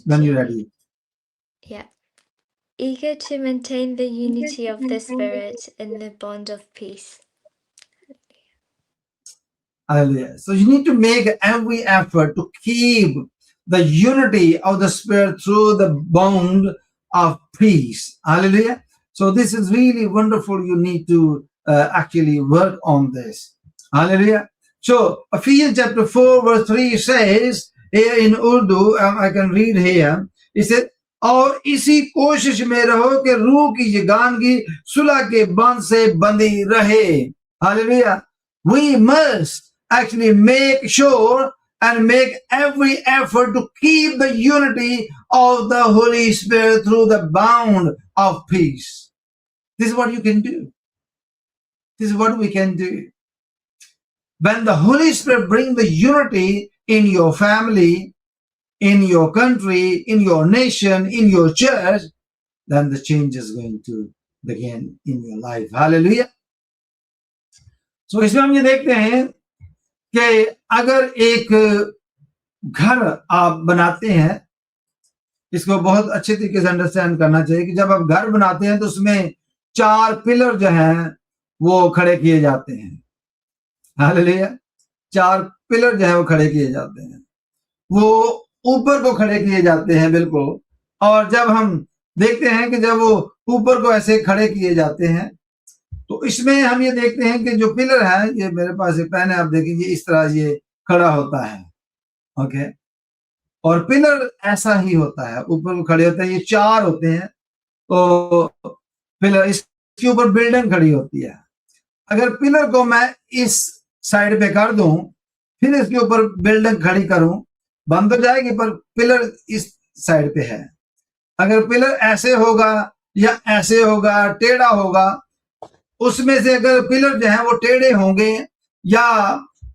when you're ready. Yeah. Eager to maintain the unity of the Spirit in the bond of peace. Hallelujah. So you need to make every effort to keep the unity of the Spirit through the bond of peace. Hallelujah. So this is really wonderful. You need to actually work on this. Hallelujah. So Ephesians chapter 4 verse 3 says here in Urdu, I can read here, it says, اور اسی کوشش میں رہو کہ روح کی یگانگی صلح کے بند سے بندی رہے. Hallelujah. We must actually make sure and make every effort to keep the unity of the Holy Spirit through the bond of peace. This is what you can do. This is what we can do. When the Holy Spirit brings the unity in your family, in your country, in your nation, in your church, then the change is going to begin in your life. Hallelujah. So اس میں ہم یہ دیکھتے ہیں کہ اگر ایک گھر آپ بناتے ہیں, اس کو بہت اچھے طریقے سے انڈرسٹینڈ کرنا چاہیے کہ جب آپ گھر بناتے ہیں تو اس میں 4 پلر جو ہیں وہ کھڑے کیے جاتے ہیں. ہاللیلویا. 4 پلر جو ہیں وہ کھڑے کیے جاتے ہیں, وہ اوپر کو کھڑے کیے جاتے ہیں بالکل. اور جب ہم دیکھتے ہیں کہ جب وہ اوپر کو ایسے کھڑے کیے جاتے ہیں تو تو اس میں ہم یہ دیکھتے ہیں کہ جو پلر ہے، یہ میرے پاس ایک پین ہے، آپ دیکھیں گے اس طرح یہ کھڑا ہوتا ہے، اوکے، اور پلر ایسا ہی ہوتا ہے، اوپر کھڑے ہوتے ہیں، یہ 4 ہوتے ہیں، تو پلر اس کے اوپر بلڈنگ کھڑی ہوتی ہے. اگر پلر کو میں اس سائڈ پہ کر دوں، پھر اس کے اوپر بلڈنگ کھڑی کروں، بند ہو جائے گی، پر پلر اس سائڈ پہ ہے. اگر پلر ایسے ہوگا یا ایسے ہوگا، ٹیڑھا ہوگا، اس میں سے اگر پلر جو ہیں وہ ٹیڑھے ہوں گے یا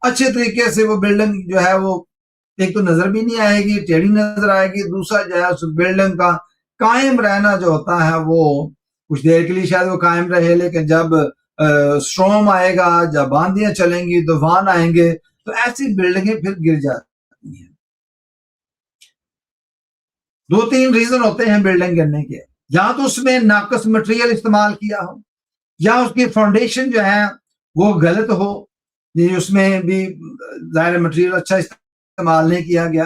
اچھے طریقے سے وہ بلڈنگ جو ہے وہ ایک تو نظر بھی نہیں آئے گی، ٹیڑھی نظر آئے گی، دوسرا جو ہے اس بلڈنگ کا قائم رہنا جو ہوتا ہے وہ کچھ دیر کے لیے شاید وہ قائم رہے، لیکن جب اسٹارم آئے گا، جب آندیاں چلیں گی، طوفان آئیں گے، تو ایسی بلڈنگیں پھر گر جاتی ہیں. 2-3 ریزن ہوتے ہیں بلڈنگ گرنے کے، یا تو اس میں ناقص مٹیریل استعمال کیا ہو، یا اس کی فاؤنڈیشن جو ہے وہ غلط ہو، اس میں بھی ظاہر مٹیریل اچھا استعمال نہیں کیا گیا،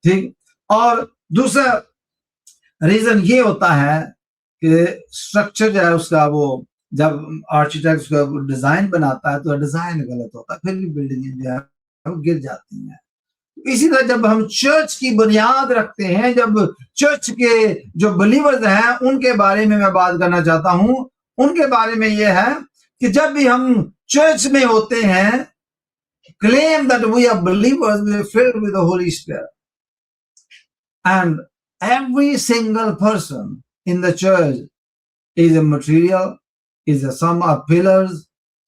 ٹھیک. اور دوسرا ریزن یہ ہوتا ہے کہ اسٹرکچر جو ہے اس کا، وہ جب آرکیٹیکٹ اس کا ڈیزائن بناتا ہے تو ڈیزائن غلط ہوتا ہے، پھر بھی بلڈنگیں جو ہے وہ گر جاتی ہیں. اسی طرح جب ہم چرچ کی بنیاد رکھتے ہیں، جب چرچ کے جو بلیورز ہیں ان کے بارے میں بات کرنا چاہتا ہوں، ان کے بارے میں یہ ہے کہ جب بھی ہم چرچ میں ہوتے ہیں، claim that we are believers, we are filled with the Holy Spirit, and every single person in the church is a material, some are pillars,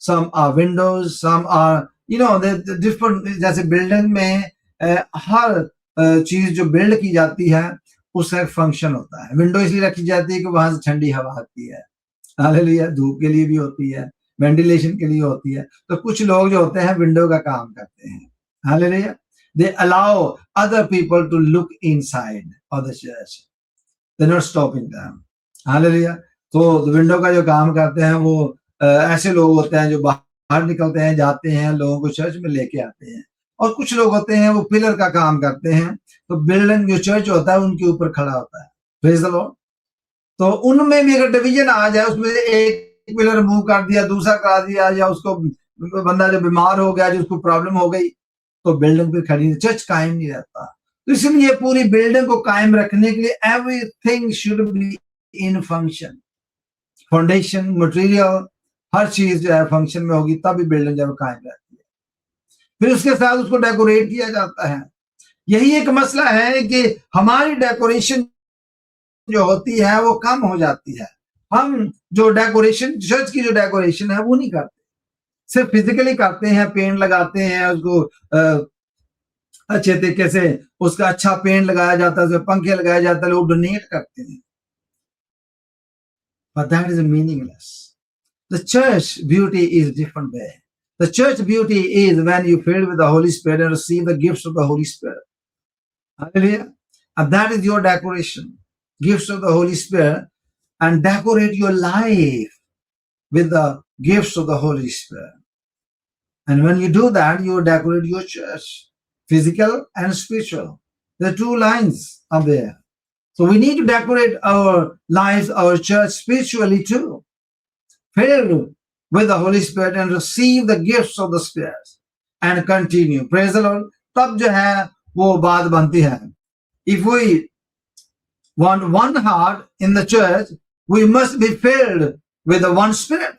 some are windows, some are the different. جیسے building میں ہر چیز جو blood کی جاتی ہے اس کا ایک function ہوتا ہے. ونڈو اس لیے رکھی جاتی ہے کہ وہاں سے ٹھنڈی ہوا آتی ہے، ہاللیلویا، دھوپ کے لیے بھی ہوتی ہے، وینٹیلیشن کے لیے ہوتی ہے. تو کچھ لوگ جو ہوتے ہیں ونڈو کا کام کرتے ہیں، ہاللیلویا. They allow other people to look inside of the church. They're not stopping them. Hallelujah. تو ونڈو کا جو کام کرتے ہیں وہ ایسے لوگ ہوتے ہیں جو باہر نکلتے ہیں، جاتے ہیں، لوگوں کو چرچ میں لے کے آتے ہیں. اور کچھ لوگ ہوتے ہیں وہ پلر کا کام کرتے ہیں، تو بلڈنگ جو چرچ ہوتا ہے ان کے اوپر کھڑا ہوتا ہے. Praise the Lord. تو ان میں بھی اگر ڈویژن آ جائے، اس میں ایک پلر موو کر دیا، دوسرا کرا دیا، یا اس کو بندہ جو بیمار ہو گیا، جو اس کو پرابلم ہو گئی، تو بلڈنگ پہ کھڑی، چرچ قائم نہیں رہتا. تو اس لیے پوری بلڈنگ کو قائم رکھنے کے لیے everything should be in function. Foundation, material, ہر چیز جو ہے فنکشن میں ہوگی، تب بھی بلڈنگ جو ہے قائم رہتی ہے. پھر اس کے ساتھ اس کو ڈیکوریٹ کیا جاتا ہے. یہی ایک مسئلہ ہے کہ ہماری ڈیکوریشن جو ہوتی ہے وہ کم ہو جاتی ہے. ہم جو ڈیکوریشن، چرچ کی جو ڈیکوریشن ہے وہ نہیں کرتے، صرف فزیکلی کرتے ہیں، پینٹ لگاتے ہیں، اس کو اچھے طریقے سے اس کا اچھا پینٹ لگایا جاتا ہے، اس پہ پنکھے لگایا جاتا ہے، لوگ ڈونیٹ کرتے ہیں. But that is meaningless. The church beauty is different way. The church beauty is when you filled with the Holy Spirit and receive the gifts of the Holy Spirit. Hallelujah. And that is your decoration. Gifts of the Holy Spirit, and decorate your life with the gifts of the Holy Spirit. And when you do that, you decorate your church, physical and spiritual. The two lines are there. So we need to decorate our lives, our church spiritually too, filled with the Holy Spirit and receive the gifts of the Spirit and continue. Praise the Lord. تب جو ہے وہ بات بنتی ہے. If we want one heart in the church, we must be filled with the one Spirit.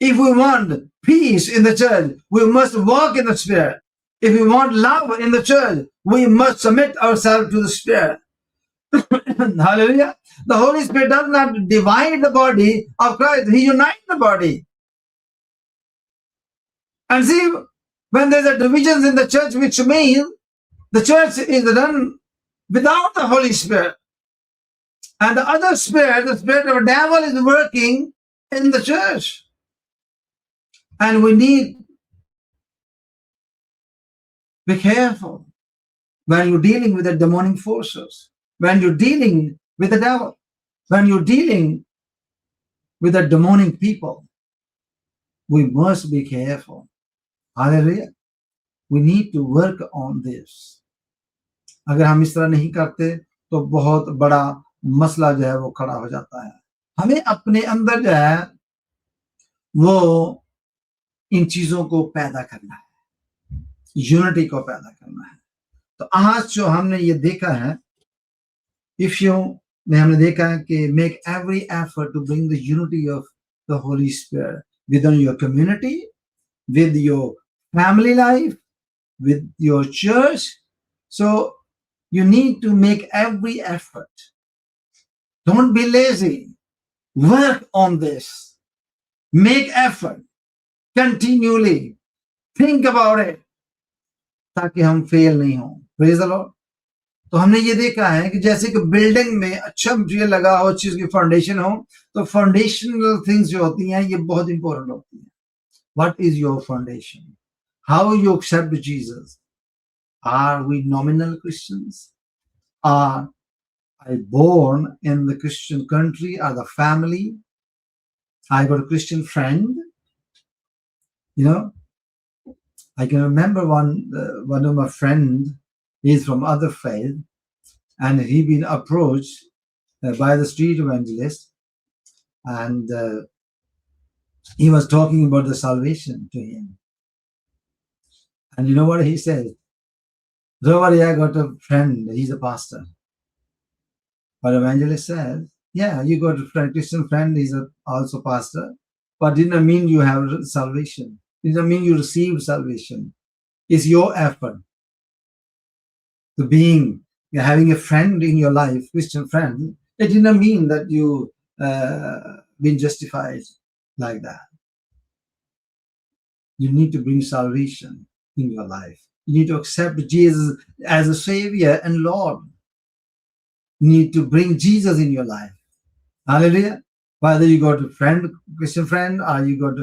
If we want peace in the church, we must walk in the Spirit. If we want love in the church, we must submit ourselves to the Spirit. Hallelujah. The Holy Spirit does not divide the body of Christ. He unites the body. And see, when there's a divisions in the church, which means the church is done without the Holy Spirit. And the other spirit, the spirit of the devil, is working in the church. And we need to be careful when you're dealing with the demonic forces, when you're dealing with the devil, when you're dealing with the demonic people. We must be careful. Hallelujah. We need to work on this. اگر ہم اس طرح نہیں کرتے تو بہت بڑا مسئلہ جو ہے وہ کھڑا ہو جاتا ہے. ہمیں اپنے اندر جو ہے वो इन चीजों को पैदा करना है, यूनिटी को पैदा करना है। तो आज जो हमने ये देखा है, इफ यू में हमने देखा है कि make every effort to bring the unity of the holy spirit within your community, with your family life, with your church. So you need to make every effort. Don't be lazy. Work on this. Make effort continually. Think about it. ताकि हम fail नहीं हो। Praise the Lord. तो हमने ये देखा है कि जैसे कि बिल्डिंग में अच्छा मटेरियल लगा हो, अच्छी उसकी फाउंडेशन हो, तो फाउंडेशनल थिंग्स जो होती हैं ये बहुत इंपॉर्टेंट होती हैं। What is your foundation? How you accept Jesus? Are we nominal Christians? Are I born in the Christian country or the family? I got a Christian friend. You know, I can remember one of my friends. He's from other faith, and he been approached by the street evangelist, and he was talking about the salvation to him. And you know what he said? Robert, I got a friend, he's a pastor. But evangelist says, yeah, you got a friend, Christian friend, he's also pastor, but didn't mean you have salvation. Didn't mean you received salvation. It's your effort. To having a friend in your life, Christian friend, it didn't mean that you been justified like that. You need to bring salvation in your life. You need to accept Jesus as a Savior and Lord. You need to bring Jesus in your life. Hallelujah. Whether you got a friend, Christian friend, or you got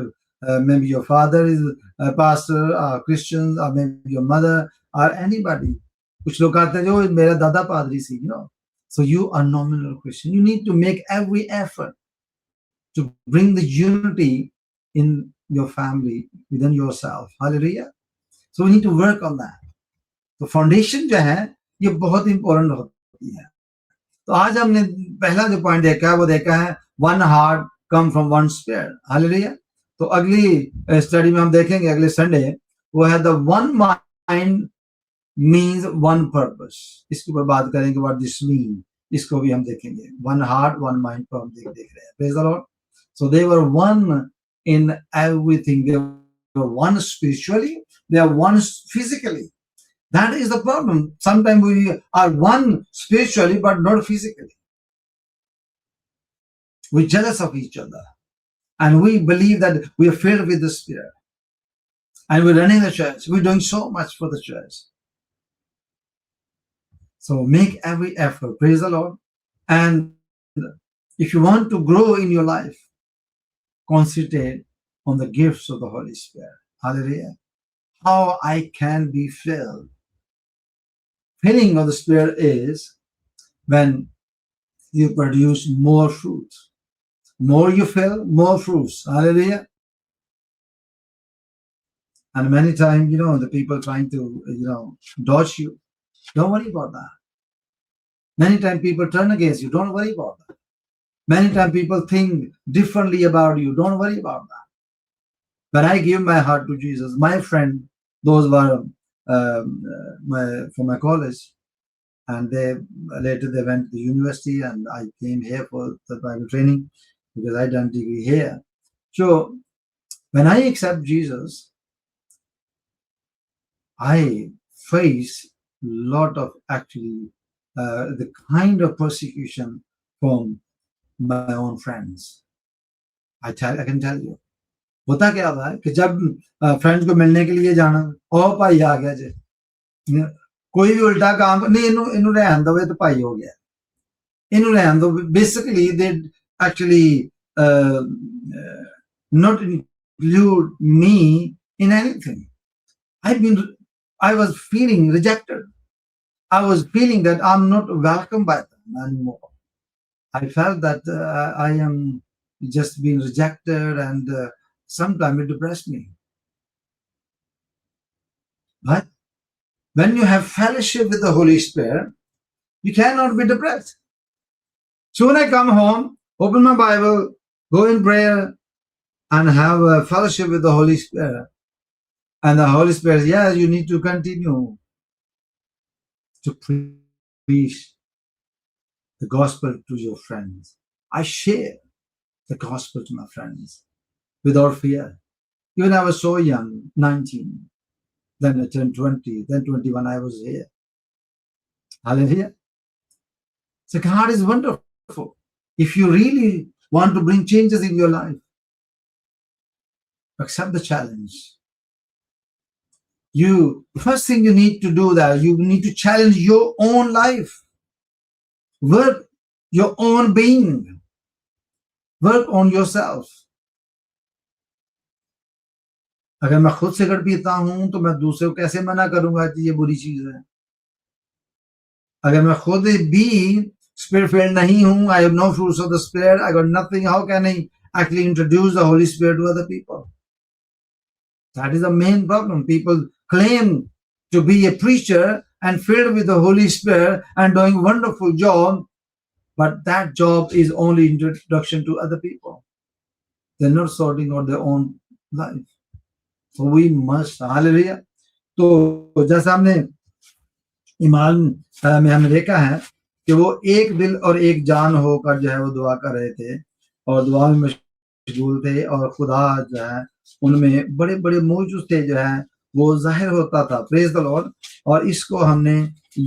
maybe your father is a pastor, or Christian, or maybe your mother, or anybody. कुछ लोग कहते हैं जो मेरा दादा पादरी सी, you know. So you are nominal Christian. You need to make every effort to bring the unity in your family, within yourself. Hallelujah. So we need to work on that. तो foundation जो है ये बहुत important होती है। तो आज हमने पहला जो पॉइंट देखा है वो देखा है one heart come from one spirit. Hallelujah. तो अगली स्टडी में हम देखेंगे अगले संडे, वो है the one mind means one purpose. इसके ऊपर बात करेंगे व्हाट दिस मीन, इसको भी हम देखेंगे। वन हार्ट वन माइंड को हम देख रहे हैं। Praise the Lord. So they were one in everything. They are one spiritually, they are one physically. That is the problem. Sometimes we are one spiritually but not physically. We're jealous of each other and we believe that we are filled with the Spirit and we're running the church. We're doing so much for the church. So make every effort. Praise the Lord. And if you want to grow in your life, concentrate on the gifts of the Holy Spirit. Hallelujah. How I can be filled. Filling of the Spirit is when you produce more fruit. More you fill, more fruits. Hallelujah. And many times, the people trying to, dodge you. Don't worry about that. Many times people turn against you. Don't worry about that. Many times people think differently about you. Don't worry about that. But I give my heart to Jesus. My friend, those were from my college, and later they went to the university, and I came here for the Bible training because I done degree here. So when I accept Jesus, I face a lot of the kind of persecution from my own friends. I can tell you. होता क्या था कि जब friends को मिलने के लिए जाना, ओ भाई आ गया जी, कोई भी उल्टा काम नहीं, इन्हों रहन दो, तो भाई हो गया, इन्हों रहन दो. Basically they actually not include me in anything. I was feeling rejected. I was feeling that I'm not welcome by them anymore. I felt that I am just being rejected, and sometimes it depressed me. But when you have fellowship with the Holy Spirit, you cannot be depressed. So when I come home, open my Bible, go in prayer, and have a fellowship with the Holy Spirit. And the Holy Spirit, yes, you need to continue to preach the gospel to your friends. I share the gospel to my friends without fear. Even I was so young, 19, then I turned 20, then 21, I was here. Hallelujah. So God is wonderful. If you really want to bring changes in your life, accept the challenge. First thing you need to do that, you need to challenge your own life. Work your own being. Work on yourself. اگر میں خود cigarette پیتا ہوں تو میں دوسرے کو کیسے منع کروں گا کہ یہ بری چیز ہے؟ اگر میں خود بھی spirit filled نہیں ہوں, I have no fruits of the spirit, I got nothing, how can I actually introduce the Holy Spirit to other people? That is the main problem. People claim to be a preacher and filled with the Holy Spirit and doing wonderful job, but that job is only introduction to other people. They're not sorting out their own life. So we must, hallelujah. تو جیسا ہم نے ایمان میں ہم نے دیکھا ہے کہ وہ ایک دل اور ایک جان ہو کر جو ہے وہ دعا کر رہے تھے اور دعا میں مشغول تھے, اور خدا جو ہے ان میں بڑے بڑے موجود تھے جو ہے وہ ظاہر ہوتا تھا. پریز دی لارڈ. اور اس کو ہم نے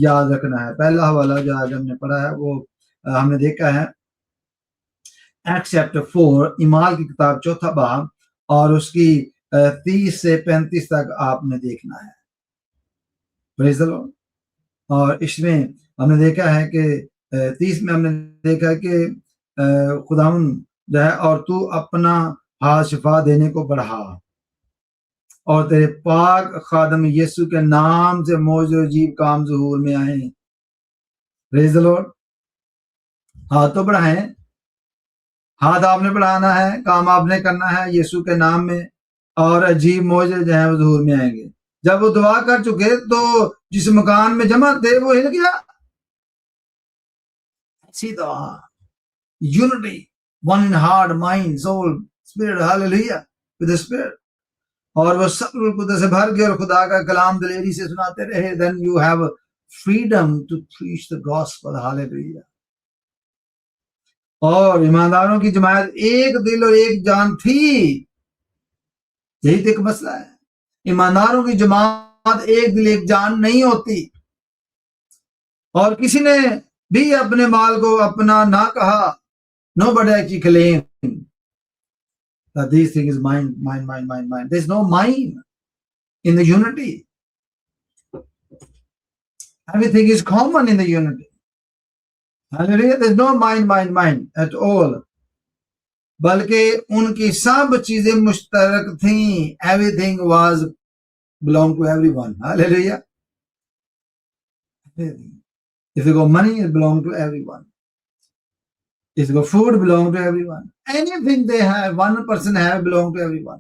یاد رکھنا ہے. پہلا حوالہ جو آج ہم نے پڑھا ہے وہ ہم نے دیکھا ہے ایکٹ چیپٹر 4 اعمال کی کتاب 4 باب اور اس کی 30 سے 35 تک آپ نے دیکھنا ہے. پریز دی لارڈ. اور اس میں ہم نے دیکھا ہے کہ 30 میں ہم نے دیکھا کہ خداوند جو ہے اور تو اپنا ہاتھ شفا دینے کو بڑھا اور تیرے پاک خادم یسوع کے نام سے موجز و عجیب کام ظہور میں آئے. پریز دی لارڈ. ہاتھ تو بڑھائیں, ہاتھ آپ نے بڑھانا ہے, کام آپ نے کرنا ہے یسوع کے نام میں, اور عجیب موجز جو ہیں وہ ظہور میں آئیں گے. جب وہ دعا کر چکے تو جس مکان میں جمع تھے وہ ہل گیا. دعا unity, one in heart, mind, soul, spirit, hallelujah, with the spirit. اور وہ سب روح القدس سے بھر گئے اور خدا کا کلام دلیری سے سناتے رہے. then you have freedom to preach the gospel, hallelujah. اور ایمانداروں کی جماعت ایک دل اور ایک جان تھی. یہی تو ایک مسئلہ ہے, ایمانداروں کی جماعت ایک دل ایک جان نہیں ہوتی. اور کسی نے بھی اپنے مال کو اپنا نہ کہا. Nobody actually claimed that these things is mine. There's no mine in the unity. Everything is common in the unity. Hallelujah. There's no mine at all. بلکہ ان کی سب چیزیں مشترک تھیں. Everything was belong to everyone. Hallelujah. If you got money, it belongs to everyone. If you got food, it belongs to everyone. Anything they have, one person have, belong to everyone.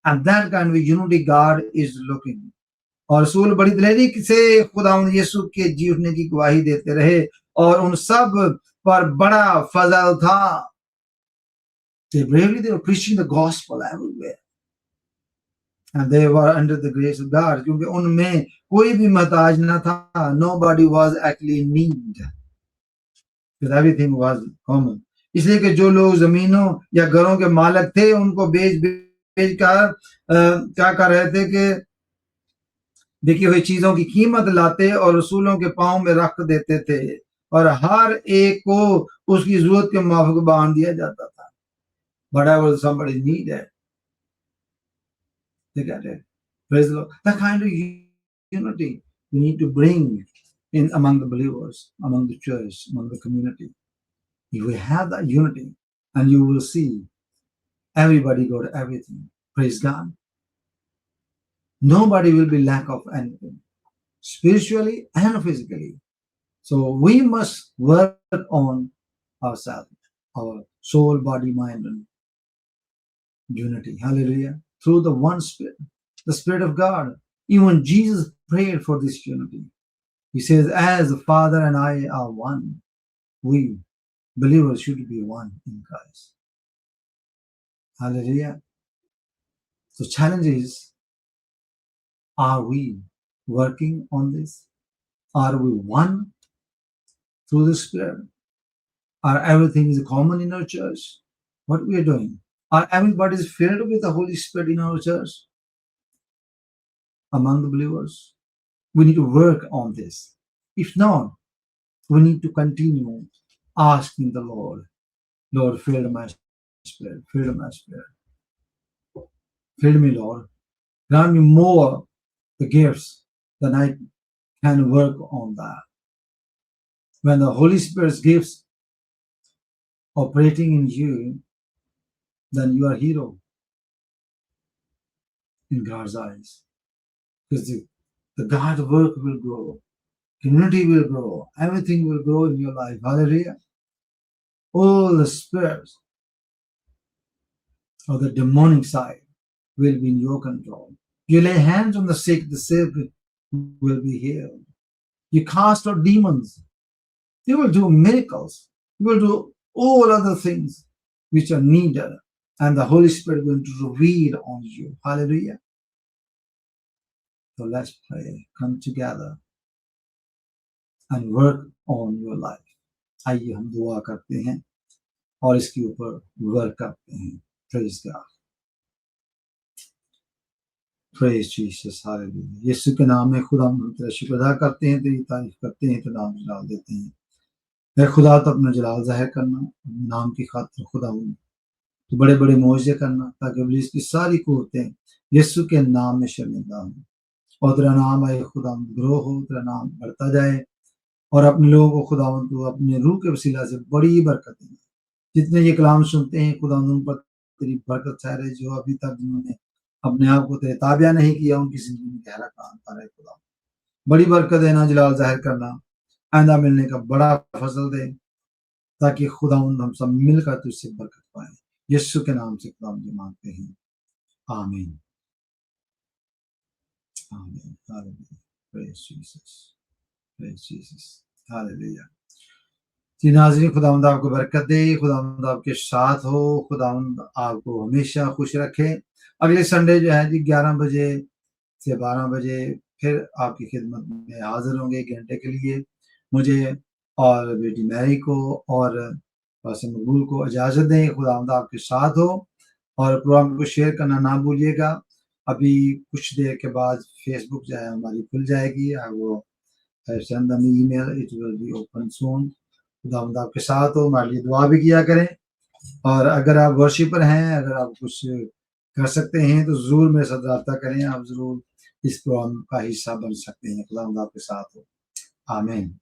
And that kind of unity God is looking. اور رسول بڑی دلیری سے خداوند یسوع کے جی اٹھنے کی گواہی دیتے رہے اور ان سب پر بڑا فضل تھا. They were preaching the gospel everywhere. And they were under the grace of God. کیونکہ ان میں کوئی بھی محتاج نہ تھا. Nobody was actually in need. Because everything was common. اس لیے کہ جو لوگ زمینوں یا گھروں کے مالک تھے ان کو بیچ کر کیا کر رہے تھے کہ بکی ہوئی چیزوں کی قیمت لاتے اور رسولوں کے پاؤں میں رکھ دیتے تھے اور ہر ایک کو اس کی ضرورت کے موافق باندھ دیا جاتا تھا. Whatever somebody needed, they got it. Praise the Lord. That kind of unity we need to bring in among the believers, among the church, among the community. If we have that unity, and you will see everybody got everything. Praise God. Nobody will be lack of anything, spiritually and physically. So we must work on ourselves, our soul, body, mind, and unity. Hallelujah. Through the one Spirit, the Spirit of God. Even Jesus prayed for this unity. He says, as the Father and I are one, we believers should be one in Christ. Hallelujah. So challenge is, are we working on this? Are we one through the Spirit? Are everything is common in our church? What we are doing? Are everybody is filled with the Holy Spirit in our church? Among the believers? We need to work on this. If not, we need to continue asking the Lord, Lord, fill my spirit, fill my spirit. Fill me, Lord. Grant me more the gifts than I can work on that. When the Holy Spirit's gifts operating in you, then you are a hero in God's eyes. Because the God work will grow, community will grow, everything will grow in your life. Hallelujah. All the spirits of the demonic side will be in your control. You lay hands on the sick will be healed. You cast out demons, you will do miracles. You will do all other things which are needed, and the Holy Spirit will reveal on you. Hallelujah. So let's pray. Come together and work on your life. आइए हम दुआ करते हैं और इसके ऊपर work करते हैं. Praise God. Praise Jesus. Hallelujah. यीशु के नाम में खुदा हम तेरा शुक्र अदा करते हैं, तेरी तारीफ करते हैं, तेरा नाम जलाल देते हैं. ऐ खुदा तो अपना जलाल जाहिर करना, अपने नाम की खातिर खुदा तो बड़े बड़े मौजे करना, ताकि इब्लीस की सारी कुव्वतें यीशु के नाम में शर्मिंदा हों और तेरा नाम आए खुदा ग्रो हो, तेरा नाम बढ़ता जाए और अपने लोगों को खुदा तो अपने रूह के वसीला से बड़ी बरकत दें. जितने ये कलाम सुनते हैं खुदा उन पर तेरी बरकत ठहरे. जो अभी तक जिन्होंने अपने आप को तेरे ताबिया नहीं किया, उनकी जिंदगी में गहरा काम कर रहे खुदा बड़ी बरकत देना, जलाल जाहिर करना, आइंदा मिलने का बड़ा फजल दे, ताकि खुदा हम सब मिलकर तुझसे बरकत पाए. यीशु के नाम से खुदा मुझे मांगते हैं. आमीन. आमीन. Hallelujah. Praise Jesus. Praise Jesus. Hallelujah. जी नाज़रीन, खुदावंद आपको बरकत दे, खुदावंद आपके साथ हो, खुदावंद आपको हमेशा खुश रखे. अगले संडे जो है जी 11 बजे से 12 बजे फिर आपकी खिदमत में हाजिर होंगे 1 घंटे के लिए. मुझे और बेटी मैरी को और पास्टर मकबूल को इजाज़त दें. खुदावंद आपके साथ हो और प्रोग्राम को शेयर करना ना भूलिएगा. अभी कुछ देर के बाद फेसबुक जो है हमारी खुल जाएगी. वो send them email, it will be open soon. खुदावंद आपके साथ हो. हमारे लिए दुआ भी किया करें. और अगर आप वर्शिपर हैं, अगर आप कुछ कर सकते हैं तो ज़रूर मेरे साथ रब्ता करें. आप ज़रूर इस प्रोग्राम का हिस्सा बन सकते हैं. खुदावंद आपके साथ हो. आमीन.